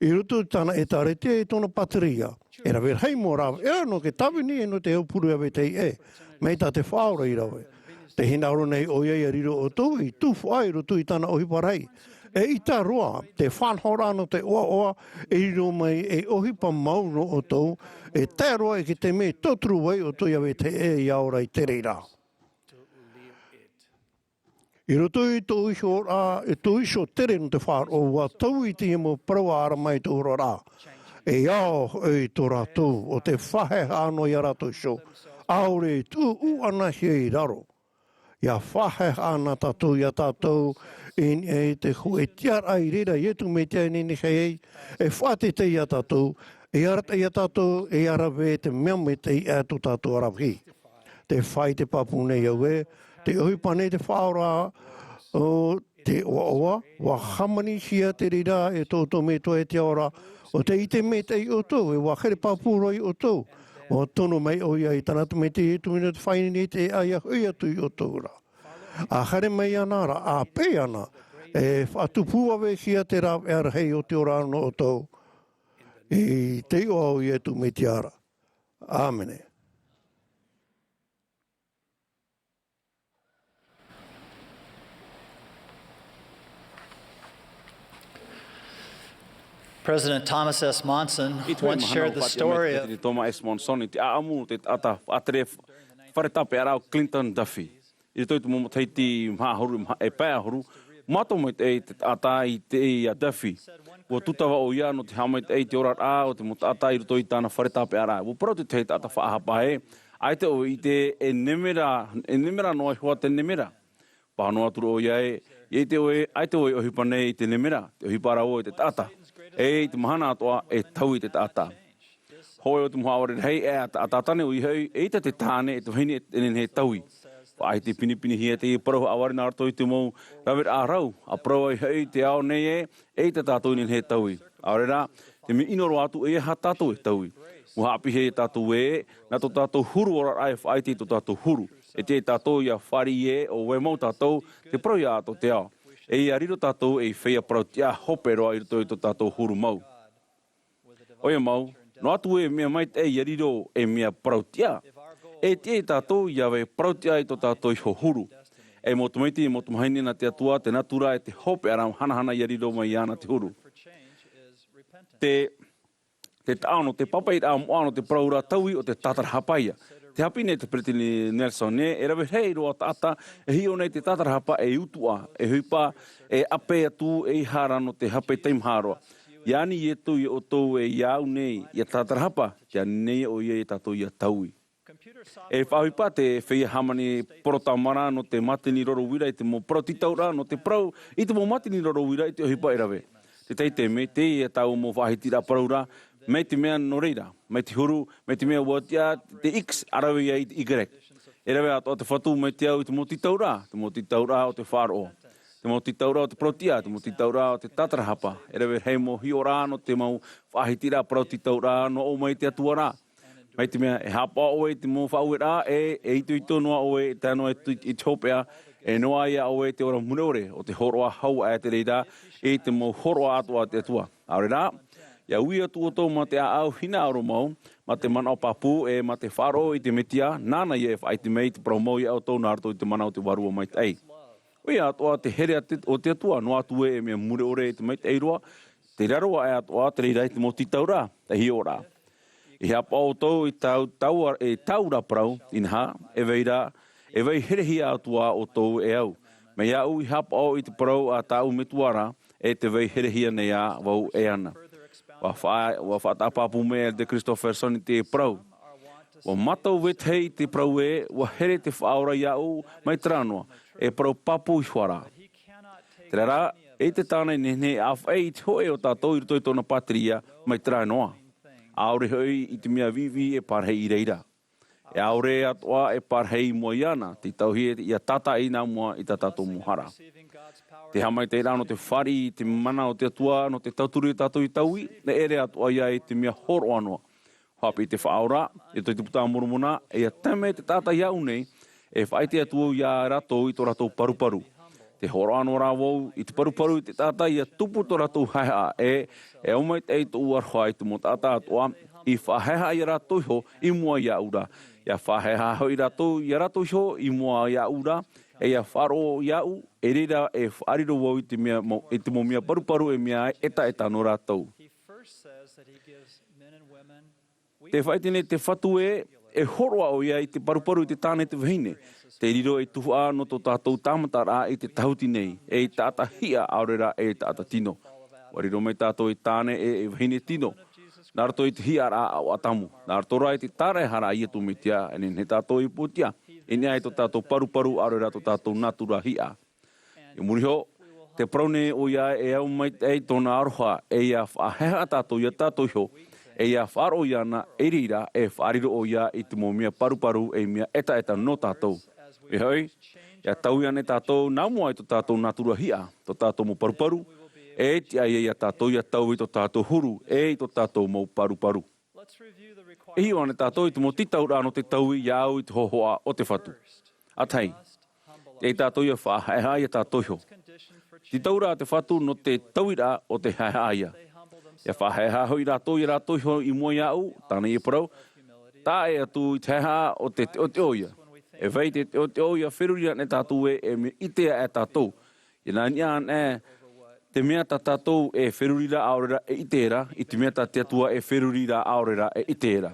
I roto tāna e tarete e tōna pateria. E rawe hei mō rawe, e no ke tawini e no te haupuru awe te e. Mei tā te whaora I rawe. Te hinauro nei o ia I riro o tau I tufu ai roto I tāna ohiparei. E I tā roa, te whanhora no te oa e riro mai e ohipa mau no o tau, e tā roa e ki te me totru wei o tau awe te e I aora I te reira. I roto I tō iso rā, e tō iso tere no te whāro wa tau I te mo prawa mai tō rā. E ao e tō rātou o te whahe hāno I rato iso. Aore tū u ana hei raro. Ia whahe hāna tātou ia tātou e te hoi tiar ai rira I etu me tia nini hei e whate te ia tātou. E arata ia tātou e arawe te mea me te ia tō tātou arawi. Te whai te papu nei au e. Te ohipane te whaora o te oa, wa hamani hia te rira e tō me tō e te ora, o te ite me te I o tō, e wa here papuro I o tō, o tono mai o ia I tanatu me te etu mina te whaini te aia hui atu I o tō ra. A here mai anara, a pe ana, e whatupu awe hia te rā e arahei o te ora no o tō, e te oa o ia tu me te ara. Āmene. President Thomas S. Monson once shared the story of Thomas S. Monson te aamu te ata atere wharetape arau Clinton Duffy. I toi te momo teiti mahahoru e pēahoru, mato mai te ata i te a Duffy. Ua tutawa o ia no te hamai te te ora a o te mo ata i roto i tāna wharetape ara. Ua pro te te ata whaahapa he, ai te o i te e nemera noa hoa te nemera. Pahanoa turu o ia e te oe, ai te oe ohipa nei i te nemera, te ohipa ara o i te tata. E te mahana atoa e tau i te tata. Hoi o te moha ore hei e atatane o i hei, e te tāne e te hini e he taui. Ai te pinipini hia te parau awari nā rato i te mou rawet a rau. A parau ai hei te ao nei e te tātou ni he taui. Aore rā, te mi inoro atu e ha tātou e taui. Muha api hei tātou e, nā tō tātou huru ora ai whai te tō tātou huru. E te tātou ia whari e o we mau tātou te parau ia ato te ao. E ia riro tātou e whea parau tia hope roa i rito i tō tātou huru mau. Oia mau, no atu e mea mai te ia riro e mea parau tia. E te tātou ia we parau tia i tō tātou i ho huru. E mo tumaiti, mo tumahaini na te atua, te natura e te hope aram hanahana ia riro mai iana te huru. Te taano, te papai a moano te praura taui o te tatarhapaia. Te hapi nei te Pretini Nelson ne, e rawe hei roa tata, e hio nei te tatarhapa e utua, e huipa, e ape atu, e harano te hape teimharoa. Iani e tu i o tau e iau nei, i a tatarhapa, ia nei o ia e tatou i a taui. E whahuipa te whea hamani porotamara no te matini roro wira i te mo protitaura no te prau, i te mo matini roro wira i te ohipa e rawe. Te teite me, te e tau mo whahitira praura, me te mea no reira, me te huru, me te mea watia, te X, arawe ia i te Y. E rawe ato te whatu me te au i te motitaura o te whāroa. Te motitaura o te protia, te motitaura o te tatarahapa. E rawe hei mo hiora no te mau whahitira protitaura no o mai te atuara. Me te mea, e hapa oe te mo whauera, e ito ito noa oe, e tānoa i te hopea, e noa ia oe te ora muneore, o te horoa hau a te reira, e te mo horoa atua te atua. Aore rā, ia ui atu o tō ma te au hina aro mau, ma te mana o papu e ma te wharo i te metia, nāna ia e whai te mei te promo i au tō nā rato i te mana o te warua mai te ei. Ui atua te here o te atua, no atu e mea mure ore i te mei te eiroa, te raroa e atua te reira i te mo titaura, te hiora. I hapa o tō i taura prau, inha, e vei herehia atua o tō e au. Me au i hapa o i te prau a tau metuara, e te vei herehia nei a wau e ana. Wa whatapapu mea de Christopherson i te prau. Wa matau wethei te prau e, wa here te whaora iau mai tranoa, e prau papu i whara. Te rara, e te tāna nene a whai te hoe o tātou i rutoi tōna patria mai tranoa. Aore hoi i te mea vivi e parhei i reira. E aore atoa e parhei mua iana, te tauhie i a tata i nā mua i tātou muhara. Te hamai te rano te whari, te mana o te atua, no te tauturi tātou i taui, ne ere atoa ia e te mea horo anoa. Hapi te whaora, e toi te puta moromona, e a teme te tata iau nei, e whai te atua ia rato i tō ratou paruparu. Te horo anoa rāwau, i te paruparu i te tata ia tupu tō ratou haia e omai te eito uarhoa i te mo tata atoa, i whaheha i ratou ho i mua ia ura. Ia whaheha hoi ratou i ratou ho i mua ia ura, e ia wharo iau, e reira e whariro wau i te mo mea paruparu e mea eta no rātou. Te whaitene te whatu e horoa o ia i te paruparu i te tāne te wahine. Te riro e Tuha'a no tō tātou tāmatara i te tahuti nei, e i tāta hia aurera e i tāta tino. Wariro mai tātou i tāne e wahine tino. Nā rato i te hia rā au atamu. Nā rato rā i te tāre hara i atu mitia, e ne tātou i putia. E nea i tō tātou paruparu aurera tō tātou natura hia. E muriho, te praune o ia e au mai e tōna aroha e ia whaheha tātou i a tātou ho, e ia wharo iana e rira e whariro o ia i te mo mea paruparu e mea eta no tātou. E hoi, ia tau iane tātou nā mua i tō tātou natura hia, tō tātou mo paruparu, e ti ai ia tātou ia tau i tō tātou huru, e i tō tātou mo paruparu. E hiu ane tātou i te mo titaura no te tau i au i te hohoa o te whatu. Atai, e tātou ia whaheha i a tātou ho. Ti taura te whatu no te tauira o te haeha ia. Ia whaheha hoi rātou i rātou ho i mua iau, tāna i parau, tā e atu i te haeha o te te oia. E vei te oia whiruria ne tātou e me itea e tātou. I nā nian te mea ta tātou e wherurira aorera e itera, i te mea ta te atua e wherurira aorera e itera.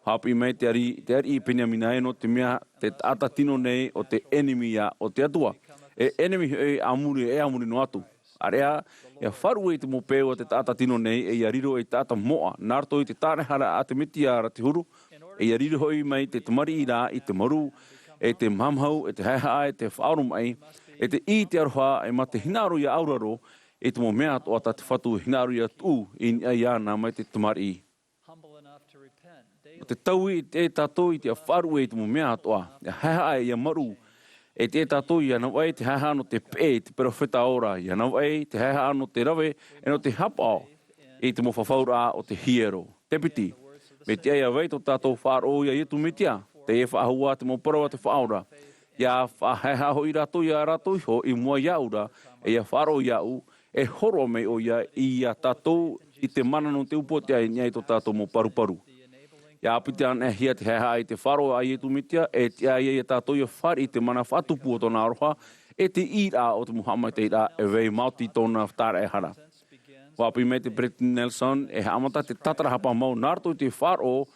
Hapi mai te ari I penia mina e no te mea te ata tino nei o te enemy ia o te atua. E enemy e amuri no atu. Area, ia wharu e te mopeo te tata tino nei e ia riro e tata moa. Nārto I te tānehara a te mitiara te huru. E ia riro hoi mai te tamari ira I te maru, e te mamhau, e te haiha e te whaoro mai, e te I te aroha e ma te hinaro ia auraro, e te mo mea o ata te whatu hinaro ia tū I iana mai te tamari. O te taui e tātou I te wharu e te mo mea atoa, e haiha e ia maru, e te tātou ia nawai te haiha no te pe, te perofeta ora, ia nawai te haiha no te rawe, e no te hapao, e te mo whawhaura o te hiero. Te piti, me te aia wei to tātou wharo ia tu mitia, te e whaahua te mo parawa te whaora, ia whahaiha ho I rato ia rato iho I mua iaura, e ia wharo iau, e horo mei o ia I a tātou I te mana no te upotea I niai to tātou mo paru. Ia apite ane hia te hea I te wharo a ietu mitia, e te aia I tātou ia whari I te mana whatupu o tōna aroha, e te ira o te muhamai te ira e wei mauti tōna whtara e hara. Wapi me te Brett Nelson, e amata te tatarahapa mau nārto I te wharo,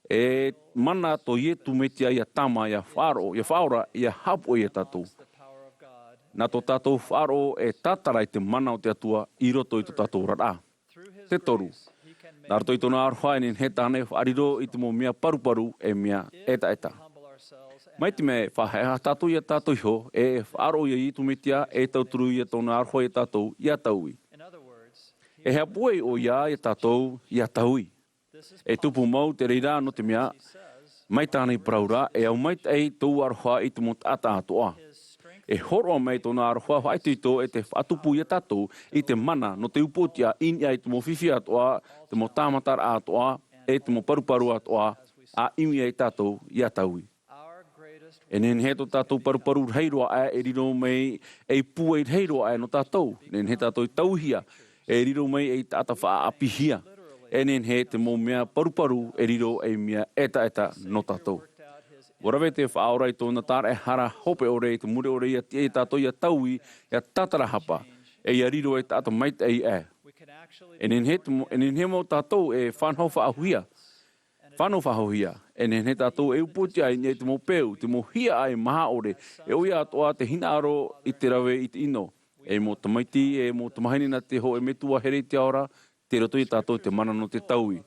e mana to ietu mitia ia tama ia wharo, ia whaora, ia hapo ia tātou. Nā tō tātou wharo e tatara I te mana o te atua I roto I tō tātou rara. Te toru. Nā roto I tōna aroha e nin he tāne whariro I te mo mea paru e mea eta. Mai te me whaheha tātou ia tātou iho e wharo ia I tumitia e tauturu ia tōna aroha I tātou ia taui. E hea poe o ia tātou ia taui. E tupu mau te reira no te mea mai tāne praura e au mai tei tōu aroha I te mo tata atoa. E horo mai tōna aroha whaituito e te whatupu ia tātou I te mana no te upotia I te mo whiwhi atoa, te mo tāmatara atoa, e te mo paru atoa, a imi ai tātou ia taui. E nen he tō tātou paru heiroa e riro mei e pua I heiroa no tātou. Nen he tātou I tauhia e riro mei e tāta whaapihia. E nen he te mo mea paru e riro e mea eta no tātou. Warawe te whaorai tōna tāra e hara hope ore te mure ore ia te tātou ia taui ia tatara hapa e ia riro e tātou maita e e. E nen he mo tātou e whanau whaahuia. Whanau whahuia. E nen he tātou e upotia I te mo peu, te mo hia ai maha ore e oia atoa te hinaaro I te rawe I te ino. E mo tamaiti, e mo tamahinina te ho e metua here te aora, te roto I tātou te mana no te taui.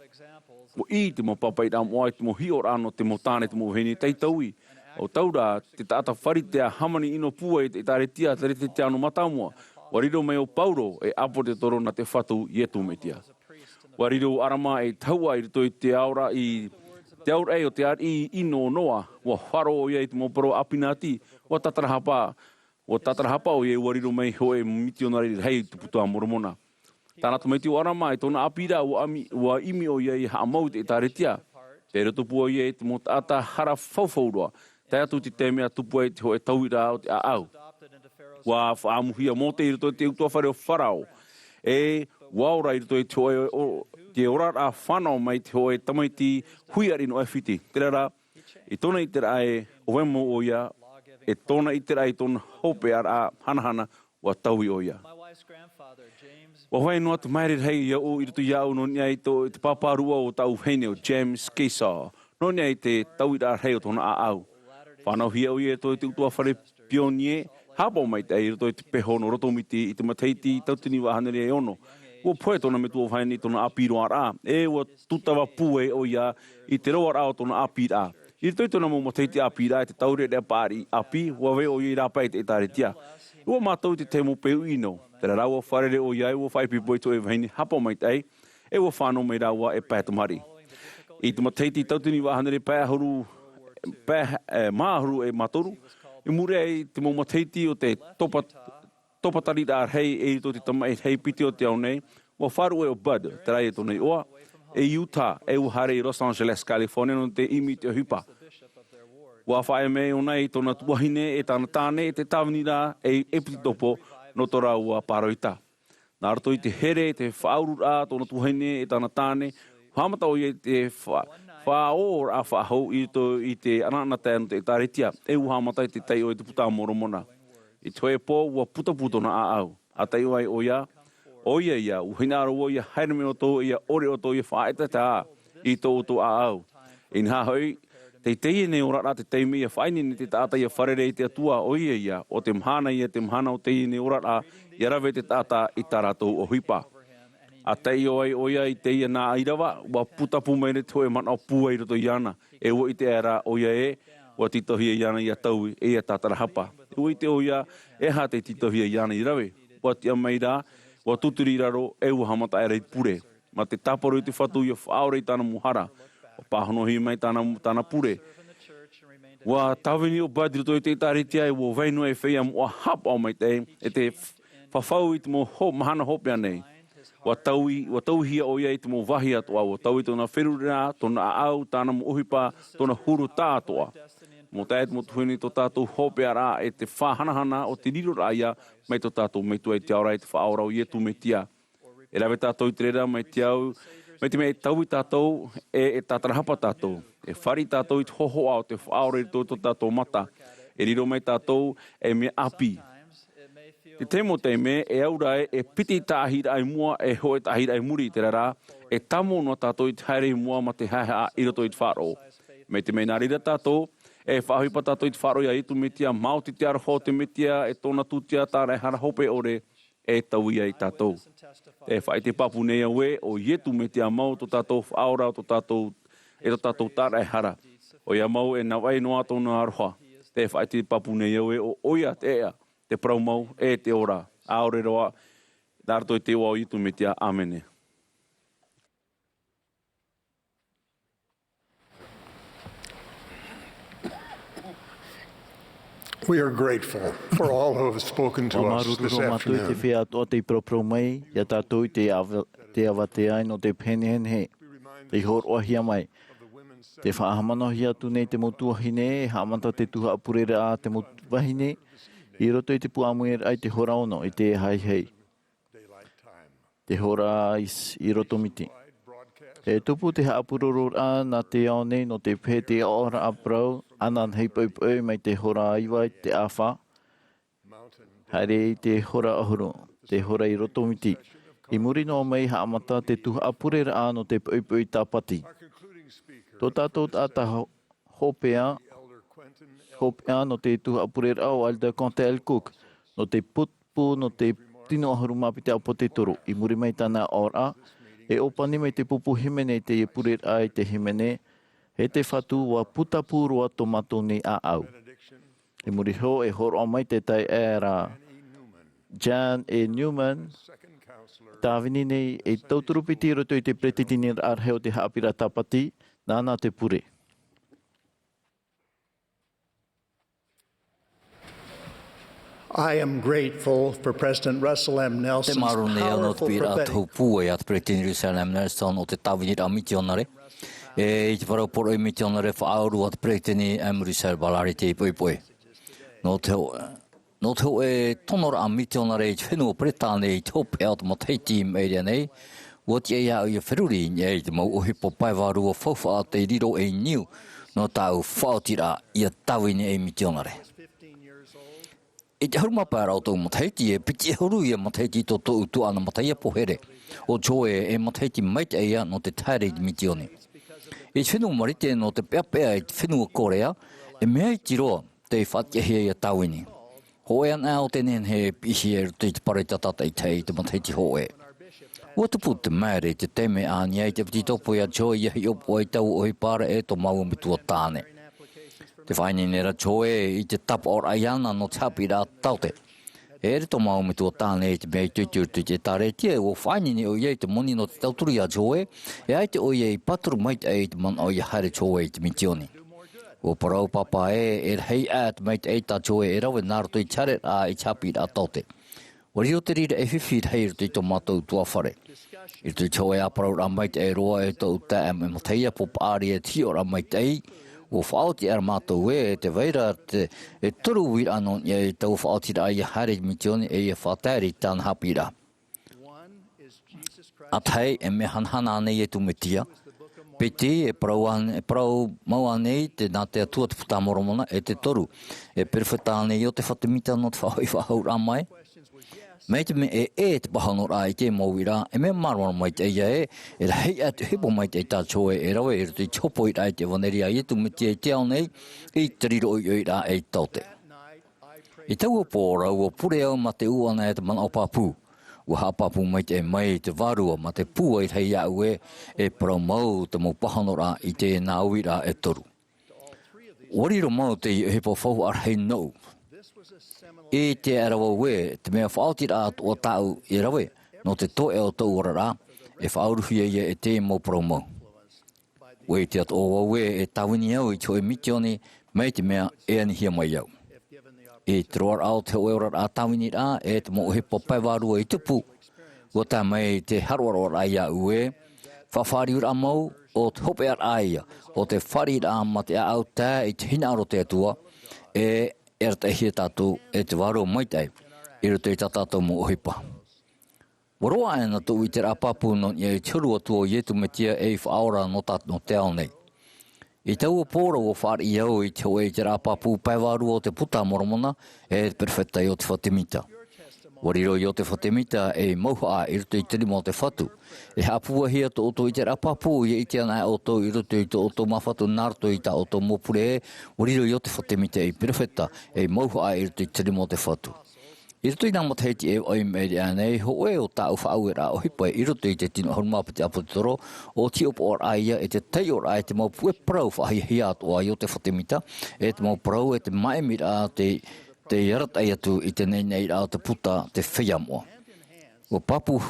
Mo I te mo papai rā moai, te mo hior ano, te mo tāne, te mo heni teitaui. O taura, te tāta whari te hamani ino pua I te taretia, te rete te ano matamua. Wariro mai o Pauro e apo te toro na te whatu ietu metia. Wariro arama e taua I rito I te aura I te aura e o te ar I ino noa. Wa wharo o ia I te mo paro apinati, wa tatarahapa. Wa tatarahapa o ia wariro mai hoe mitionari hei te putua moromona. Tāna tumaiti o arama e tōna apira ua imi o ia I haamau te taretia. Pere tupu o ia I te mo tāta hara whauwhaurua. Tai atu te temea tupu e te ho e tauira o te aau. Wa whaamuhia mō te irito te utua whare o wharao. E waura irito e te hoe o te orara whanau mai te hoe tamaiti huiari no e whiti. Terera, I tōna I te rae o wemo o ia, e tōna I te rae tōna hope ara hanahana wa taui o ia. Wa hoi noa te maere hei ia o irito iau no nia I te paparua o tau heine o James Kesa. No nia I te tauira hei o tōna aau. Whanau hia o ia te utua whare pionie, hapo mai te irito I te peho no rotomiti I te mateiti tautini wa hanere e ono. Ua poe tōna me tua whaini tōna apiro ara. E ua tutawa pue o ia I te roa rao tōna apira. Irito I tōna mo mateiti apira e te taure rea pāri api, ua we o ia rapa I te taretia. Ua mātou te te mo peu ino. Tera raua wharere o iai, ua whaipi to e whaini hapo mai tei, e ua whanau mai raua e pētamari. I te mateiti tautini wahanere pēahuru, māhuru e matoru, I mure ai te mo mateiti o te topatari rā hei e to te tamai hei piti o te au nei, ua wharu e o Bud, te rai e tonei oa, e Utah, e uhare I Los Angeles, California, no te imi te hupa. Ua whae me o nei tōna tuahine e tāna tāne e te tāwini rā e piti topo, no tora ua paroita. Nā rato I te here, te whauru rā, tōna tuhene, e tāna tāne, hamata o I te whaor a whahau I te ananata no te taretia, e uhamata I te puta moromona. I te hoe pō, ua puta na a au. A tei ai o ia, Oia ia, uhinaro o ia hairme o tō ia ore o tō ia whaeta tā I tō o tō au. In ha hoi, te teie ne ora rā te teimi ia whaini ni te tāta ia wharere I te atua oia ia, o te mahana ia te mahana o teie ne ora rā, ia rawe te tāta I tā rātou o hipa. A tei o ai oia I teia nā airawa, wa putapu mai re toe mana o pua I roto iana, e o I te ara oia e, wa titohia iana I a tau e a tātara hapa. E o I te oia, e ha te titohia iana I rawe, wa te amaira, wa tuturi raro e ua hamata e rei pure. Ma te taparo I te whatu ia whaore I tāna muhara, o pāhonohi mai tāna pure. Wa tawini o badiri toi te tāritia e wo vainu e whea mua hapa o mai te, e te whawhau I te mo mahana hopea nei. Wa tauhia o ia I te mo vahi atoa, wa tau I tōna wherurera, tōna aau, tāna mo uhipa, tōna huru tātoa. Mo tāet mo tuhini tō tātou hopea rā e te whahanahana o te riro rāia mai tō tātou meitua I te aura I te whaora o ietu me tia. E rawe tātou I te rera mai te au, mai te mea tau I tātou e tātara hapa tātou. E whari tātou I te hoho au te whaora I tō tātou mata. E riro mai tātou e mea api. Te temo te me e aura e piti tāhira ai mua e hoe tāhira ai muri I te rara, e tamo no tātou I te haere mua ma te haha I roto I te wharo. Me te mea nārira tātou, e whahipa tātou I te wharo ia I tu metia, mauti te araho te metia, e tōna tūtia tāra e hara hope ore, e tau ia I tātou. E whai te papu nei aue, o ietu metia mau tō tātou whaora, tō tātou tāra e hara. O ia mau e nawai noa tōna aroha. Te whai te papu nei aue, o oia te ea. Te prau mau e te ora. Aore roa, dārto I te oa o itu metia. Amene. We are grateful for all who have spoken to us this afternoon. Te whea toa te propro mai, ia tātou te avatea no te penehen he. Te hor ohia mai. Te whaahamanohi atu nei te motuahine, hamanta te Tuha'a purera'a te motuahine, I roto I te Amuiraa I te hora ono, I te hai hei. Te hora I roto miti. E tupu te haapururura na te ao nei no te pē te ora aprau, anan hei paupau mai te hora aiwa I te awha. Haere I te hora ahuru, te hora I roto miti. I muri no mai haamata te Tuha'a purera'a no te paupau I tāpati. Tō tātou tāta hopea no te Tuha'a purera'a o Alda Conte El Cook, no te putpu no te tino ahuru mapite au po te toro. I muri mai tāna ora, e opani mai te pupu himene te purera'a I te himene, he te whatu wa putapūroa tomato ni a au. I muri ho e horo mai te tai era Jan E. Newman, tāwini nei e tauturupiti roto I te pretitini arheo te haapira tapati, nāna te pure. I am grateful for President Russell M. Nelson's powerful prophetic. E te wharaporo I mitionare whaoru at pretini Amuiraa balari te poipoi. No te ho e tonora a mitionare I whenua pretane I tope out mo te team area nei, what ye au I whiruri nei te mau ohipo paiwaru o whauwha te riro e niu, no tau whaotira I a tawini e mitionare. E te haruma pāra o tō mataiti e piti e horu I a mataiti tō tō utu ana mataia pohere, o joe e mataiti maite eia no te taere I mitione. E whenua marite no te peapea I te whenua korea, e mea I tiroa te whatia I a tawini. Hoe an au tenen he pihi e te pareta tata I te mataiti hoe. Ua te pu te maere te teme ania I te piti ia joe ia hi opo I tau ohi pāra e tō mau mitua tāne. Te whaini nera joe I te tapa or aiana no te hapira taute. E re tō mau mitua tāne I te mea I tuitu te tāre tia o whaini ni o iei te moni no te tauturi a joe, e ai te o iei paturu maite e te man o ia haere joe I te mitioni. O parau papa e hei at maite e ta joe e rawe nāroto I tare a I hapira taute. O rio te rira e whiwhir hei roto I tō mātou tua whare. I te joe a parau ra maite e roa e tō uta e me mateia popa ari e tio ra maite ei, o whaoti ar mātou e te veira e turu wira anon e tau whaoti ra ia haere mitioni e ia whatari tāna hapira. Atai e me hanhana anei e tumetia, peti e parau mau anei te nā te atua te putamoromona e te toru, e perfeta anei o te whatemita no te whahoi whahau ramai. Mate me te pahanora I te Amuiraa, e me marwan mai te ia e hei atu hipo mai te tātou e rawe e te chopo I rai te waneria I tu me te te nei I teriro I ra e taute. I tau o pōra ua pure au ma te uana e te mana o papu. Ua hapapu mai te mai te varua ma te pua I hei au e paramau te mo pahanora I te nā Amuiraa e toru. Wariro mau te hipo whau ar hei nou. E te arawa we, te mea whaotira atu o tau I rawe, no te toe o tau orara, e whauruhia ia e te mo promo. We te atu o we e tawini au I tō e mitioni, mei te mea e anihia mai au. E te roar au te oeora a tawini rā, e te mo hipo paiwarua I tupu, o tā mei te haruarora ai au e, whawhari ura mau, o te hope ar aia, o te whari rā ma te au tā I te hina aro te atua, e te hia tātou e te waro maitai, I roto I tātou mo ohipa. Waroa e na tō I te rapapu no I e turu atua I etu me tia e whaora no tātou no te ao nei. I tau o pōra o whāri I au I te oe te rapapu paiwaru o te puta moromona e te perfetta I o te whatemita. Wariro I o te whatemita e Tuha'a I roto I tirimo o te whatu. E hapua hia tō oto I te rapapu I te ana o tō I roto I tō oto mawhatu nārto I tā oto mopure e. Wariro I o te whatemita e perfetta e Tuha'a I roto I tirimo o te whatu. I roto I nā mataiti e oi meri anei, ho oe o tā uwhaauera o hipa I roto I te tino horumapiti apotoro, o ti opo or aia e te tei or ai te mau pue prau whahihia atoa I o te whatemita, e te mau prau e te maemira te yaratai atu I te nei rā te puta te whiamoa. O papu,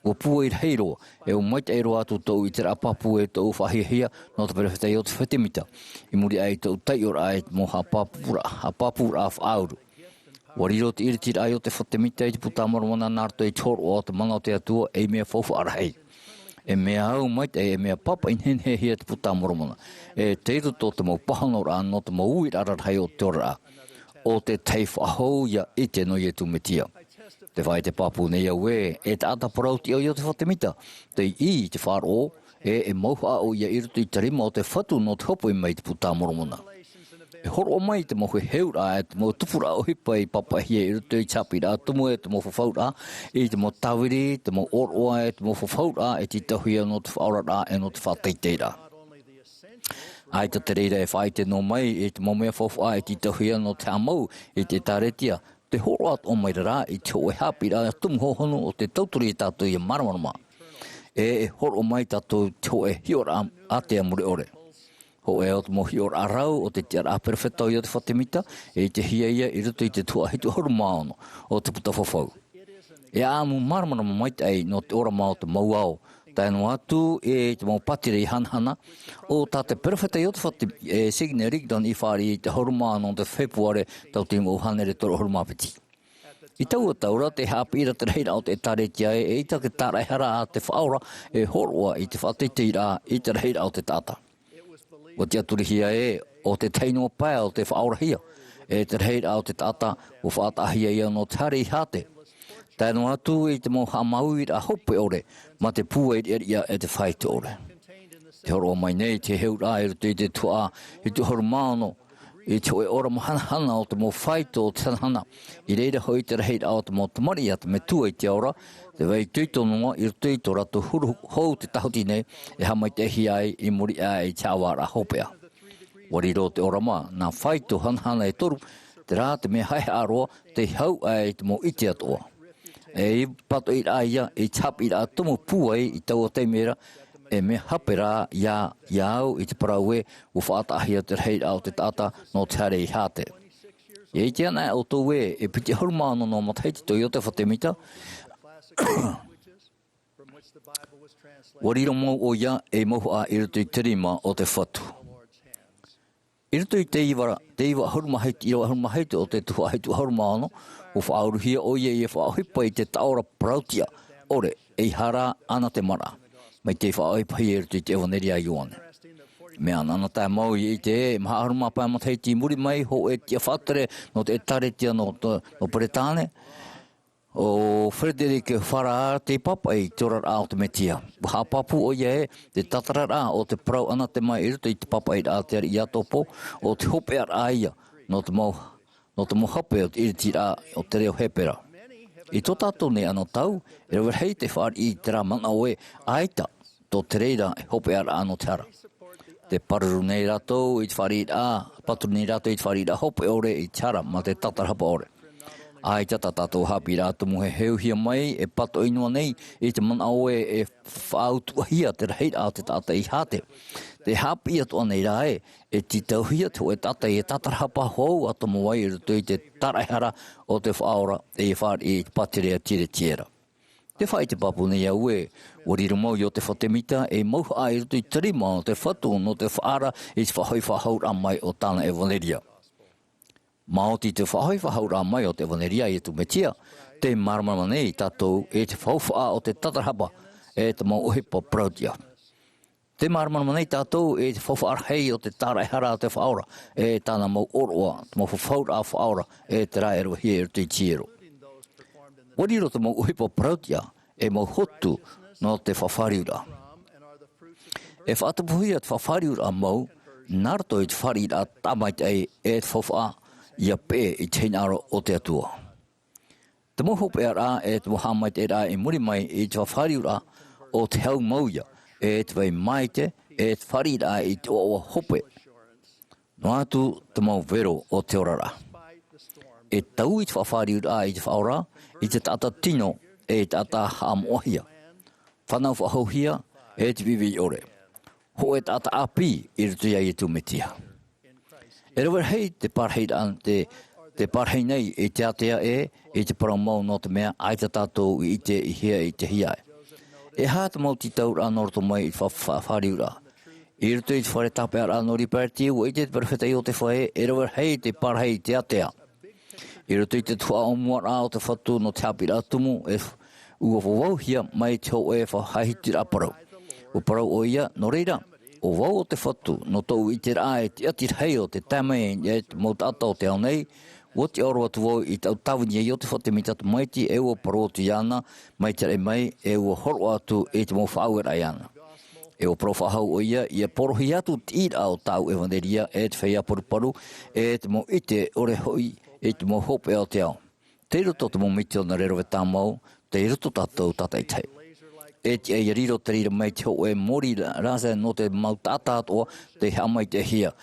o pua I heiro, e o maita e roa atu tau I te rapapu e tau whahihia no te perewhitai o te whatemita. I muri ai tau tei or ai te mo hapapura whaauru. Wariro te iritira ai o te whatemita I te puta moromona nārto I tōro o te mana o te atua e mea whauwha arahei. E mea au maita e mea papa inhenhe hia te puta moromona. E teiru tō te mau pahanora no te mau ui arahei o te ora. O te tei whahou ia I te no I tu metia. Te whai te papu nei au e te ata parauti au I o te whatemita. Te I te wharo e mauha au ia irutu I tarima o te whatu no te hopo I mai te puta moromona. E horo o mai te mo he heura e te mo tupura o hipa I papahia I rutu I chapira tumu e te mo whawhaura I te mo tawiri, te mo oroa e te mo whawhaura e te tahuia no te whaorara e no te whateiteira. Ai te reira e whaite no mai e te mo mea whawha e te tahuia no te amau e te taretia. Te horo at o mai rara I te o e hapira e tumu hohono o te tauturi I tātou I maramarama. E horo o mai tātou te o e hiora a te amure ore. Ho e o te mohi or arau o te tiara a perfetta I o te whatemita e te hia ia I ruto I te tua hitu horu maono o te puta whawhau. E āmu maramarama maitai no te ora mao te mauao. Taino atu e te mau patire I hanhana o tā te perfetta I o te whatemita e signe rigdan I whāri I te horu maono o te whepuare tau te mo hanere toro horu mapiti. I tau o taura te hapira te reira o te taretia e I take tārai hara a te whaora e horoa I te whateiteira I te reira o te tata. O te aturihia e o te teino pae o te whaorahia, e te reira o te tata o whaatahia ia no te hare I hate. Taino atu I te mo Amuiraa hope ore, ma te pua ia e te whaite ore. Te horo mai nei te heura e ruto I te Tuha'a, I te horu maono, I te oe ora mahana o te mo whaito o te tanhana, I reira hoi te reira o te mo tamari ata me tua I te ora, te wei tuitonunga I ruto I tō rato huru hou te tahuti nei, e hamai te hi ai I muri ai te awara hopea. Wariro te ora mā, nā whaito hanhana e toru, te rā te mea hai aroa, te hau ai te mo iti atoa. E I pato I aia, I tap I rā tumu puai I tau o te mera, e me hapera ia au I te paraue o whaatahia te reira o te tata no te hare I hate. E I te ana o tō we e piti horumano no mataiti to I o te whatemita. Wariro mo o ia e Tuha'a I ruto I tirima o te whatu. I ruto I te iwa harumahaiti o te Tuha'a I harumano o whaauruhia o ia I whaauhipa I te taora prautia ore e hara ana te mara. Mai te whaauhipa I ruto I te ewaneria I oane. Mea nana tae mau I te maha harumapa mataiti muri mai ho e tia whatere no te taretia no Peretane. O Frederick Farah te papa I purera'a o te metia. Ha papu o ia te tatarara o te prau ana te mai I ruto I te papa I a te ari I atopo o te hope ar aia no te mau hape o te iritira o te reo Eperera. I tō tātou ne anō tau, e rewa hei te whaar I te rā mana oe aita tō te reira e hope ara anō te ara. Te paruru nei rātou I te whaari paturu nei rātou I te whaari hope ore I te ara ma te tatarhapa ore. Aita tā tātou hapi rātou mo he heuhia mai e pato inua nei I te mana oe e whaautuahia te rei a te tata I hate. Te hapi atu anei rā e ti tauhia te oe tata I tatarhapa hou ato mo wai I rutu I te taraihara o te whaora e whaari I te patirea tire tiera. Te whai te papu nei au wariro mau I o te whatemita e mauha ai rutu I tarima o te whatu no te whaara I te whahoi whahaura mai o tāna evaneria. Maoti te whahoi whahaura mai o te evaneria I tu metia, te marmama nei tātou e te whauwha o te tatarhapa e te mau uhipa prautia. Te marmama nei tātou e te whauwha arhei o te taraihara o te whaora e tāna mau oroa, te mau whawhaura a whaora e te rai erua hia rutu I tiero. Wariro te mau uhipa prautia e mau hotu no te whawhariura. E whaatapuhia te whawhariura mau, narato I te wharira tamait e te whawha ia pē I te hinaro o te atua. Te mohope ara e te mohamait e rā e muri mai I te whawhariura o te hau mauia e te wai maite e te wharira I te oa hope. No atu te mau vero o te orara. E tau I te whawhariura I te whaora I te tata tino e te tata haamohia. Whanau whahauhia e te vivi ore. Ho e tata api I rutu ia I tu metia. E rewa hei te parhei an te parhei nei I te atea I te paramau no te mea ai te tātou I te ihia I te hiae. E hā te mau titau rā noroto mai I te whawhariura. I rutu I te whare tape ar anori pērtia o I te perfetei o te whae e rewa hei te parhei te atea. I rutu I te Tuha'a Amuiraa o te whatu no te hapi rā tumu e ua wawauhia mai te ho e whahahiti rā parau. O parau o ia no reira. O wau o te whatu, no tau I te rā e te atir hei o te tamei e te mautata o te au nei, o te oro atu wau I tau tawini e o te whatemita tu maiti e ua parotu iana, mai te rei mai e ua horo atu e te mau whaauera iana. E o parowhahau o ia porohi atu te ira o tau evaneria e te whaia paruparu e te mau ite ore hoi e te mau hope o te au. Te roto te mau miti o na rero ve tāmau, te roto tātou tātai tei. E te e riro te rira mai te ho e mori rasa no te mautata o te hamai te hia.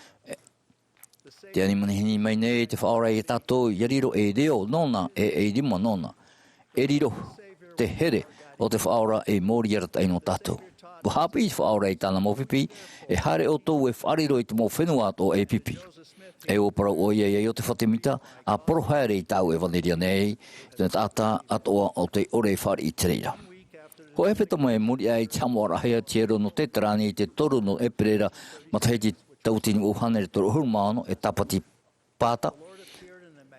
Te animanihini mai nei te whaora e tātou I riro e reo nona e rima nona. E riro te here o te whaora e mori ara tai no tātou. Wa hapi I te whaora e tāna mawhipi e hare o tō e whariro I te mau whenua o e pipi. E o parau o ia o te whatemita a porohaere I tau e vaneria nei te tāta atoa o te ore whari I te reira. Ko e peta mai muri ai te Amuiraa tiero no te tarani I te toru no Eperera ma te heti tautini o hanere toru hurumano e tapati pāta.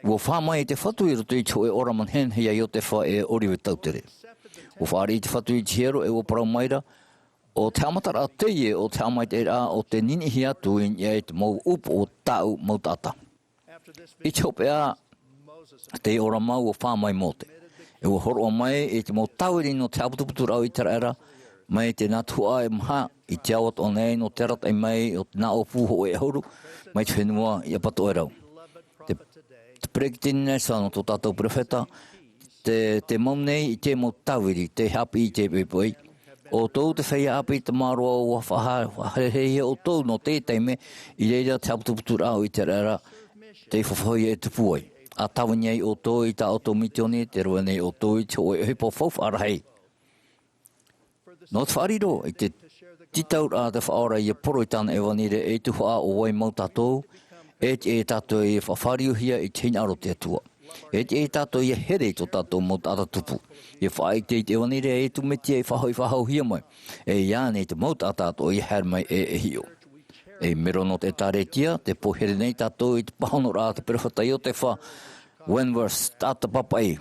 Ua whamai te whatu I roto I te hoe ora manhen hea I o te wha e oriwe tautere. Ua whaari I te whatu I te hero e o parau maira o te amatara a teie o te amait e rā o te ninihi atu I te mau upo o tau mautata. I te hope a te ora mau o whamai mote. E ua horo mai e te mau taueri no te aputuputura au I Eperera, mai te nā Tuha'a e maha I te awat o nei no te rata mai o te nā o puho e horu, mai te whenua I apato e rau. Te prekitinine sa no tō tātou profeta, te mau nei I te mau taueri, te hapi I te pepoi, o tō te whaia api te maroa o whaharehea o tō no te teime I reira te aputuputura au I Eperera, te whawhoi e te puai. A tawanyei o tō I tā o tō mitione, te rua nei o tō I te oe hipo whawharahei. No te whariro, I te titau a te whaora I poro I tāna evanire e Tuha'a o wai mau tātou, e te e tātou I whawhariuhia I te hinaro te atua. E te e tātou I here I tō tātou mau tāta tupu. I whaai te evanire e tu metia I whahauhia mai, e iāne te mau tāta o I her mai e hio. E mero no te tāretia, te pohere nei tātou I te pahonora te perewhatai o te wha Wentworth tāta papai.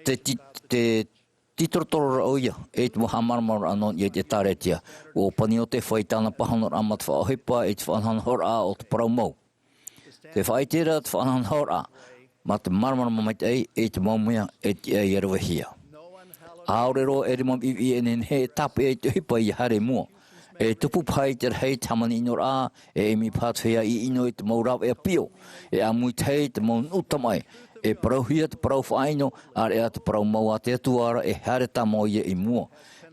Te titorotoro o ia, e te mohamarmara anon I te tāretia, o pani o te whai tāna pahonora amat whaohipa e te whanhanhora o te paraumau. Te whaitera te whanhanhora, ma te marmara mamai e te maumia e te iarawahia. Aorero e rimam I he tape e te hipa I hare mua. E tupu pai te rei tamani inora e mi pātuhia I ino I te maurau e pio. E amui tei te mau nutamai E parauhia te parauwhaino, are a te paraumau a te atuara e hareta mo ia I mua.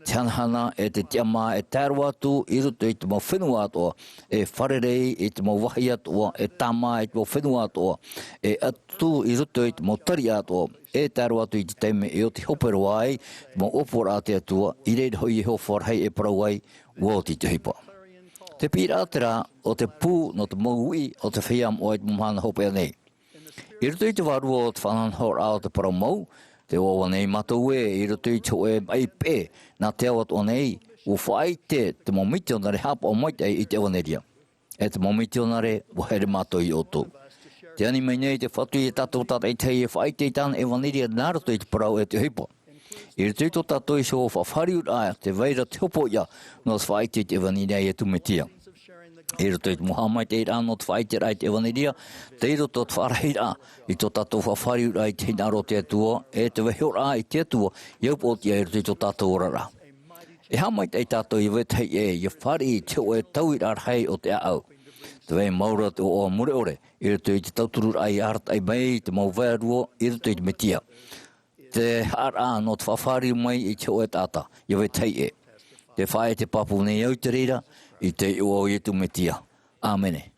Tianhana e te tiama e tāru atu, I ruto I te mau whenua atoa, e wharerei I te mau wahi atoa, e tama I te mau whenua atoa, e atu I ruto I te mau tari atoa, e tāru atu I te teime e o te hopero ai, te mau opora a te atua, I reid hoi e hofar hei e parau ai, ua te hipa. Te pira atera o te pū no te mau ui o te whiam o e te mahana hopea nei. I ruto I te warua o te whananhor a o te paramau, te oa nei matou I ruto I te oe ai pē, nā te awat o nei, o whaai te momiti o nare hapa o moite I te awaneria. E te momiti o nare, o here matou I oto. Te ani mai nei te whatu I tatou tata I tei e whaai te tana e waneria nā ruto I te parau e te hipa. I ruto I tō tatou I so whawhariut aia, te veira te hopo ia, no te whaai te waneria e tumetia. I roto I te mohamai te ira no te whaite rai te waniria, te roto te wharahira I tō tātou whawhariu rai te hinaro te atua, e te wehiora I te atua, iaupo o te aero te tō tātou orara. E hamai te tātou I wetei I whari te o e tau I rarhei o te au. Te wei maura te o mure ore, I roto I te tauturu ai arat ai mai, te mau wērua, I roto I te metia. Te hara no te whawhariu mai I te o e tāta, I wetei Te whae te papu nei au te reira, I te o I tu metia. Āmene.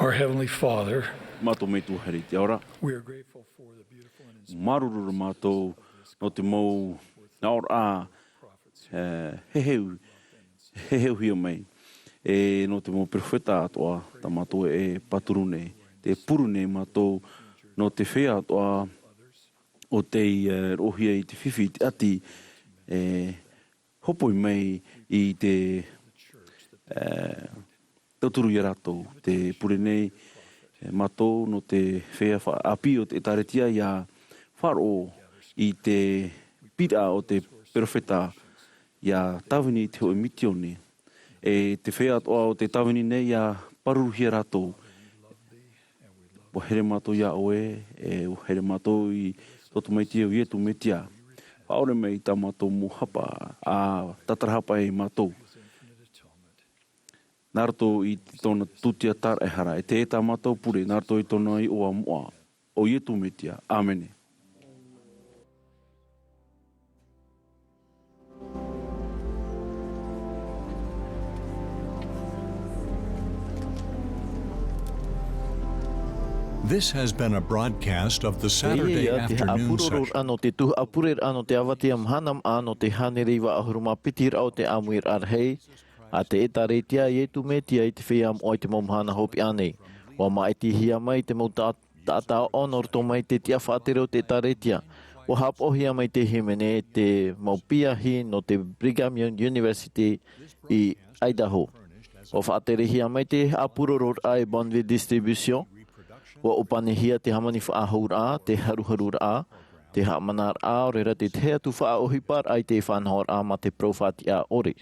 Our Heavenly Father, Mato me tu hari te ora. we are grateful for the beautiful and inspiring Maruru mato no te mau na ora heheu hio mai. E no te mau profeta atoa ta mato e paturune te purune mato no te whea atoa o te rohia I te whiwhi te ati hopoi mai I te tauturu I ratou, te pure nei matou no te whea api o te taretia ia wharo I te pira o te profeta ia tawini te hoi mitione. E te whea atoa o te tawini nei ia paruruhia ratou. O here matou ia oe, o here matou I toto mai tia o ietu me tia. Aore mai ta matou mo hapa, a tatarahapa e matou. Narato I tona tutia tar e hara, e te eta matou pure, narato I tona I oa moa, o ietu me tia. Amene. This has been a broadcast of the Saturday afternoon session. Ano te Tuha'a purera'a no te avatea mahana mā'a no te Amuiraa ahuruma purera'a o te Amuiraa rahi. A te etaretia I etu me tia I te whea o te mahana hopi anei. Wa mai te hia mai te mau tātā honor to mai te tia whātere o te etaretia. Wa hapohia mai te himene te mau piahi no te Brigham Young University I Idaho. O whātere hia mai te apurera'a e Bonville Distribution. Wa upanehia te hamani whaahura, te haruharura, te hamanara o rera te hea tu whaohipar ai te whanhora ma te profati a ore.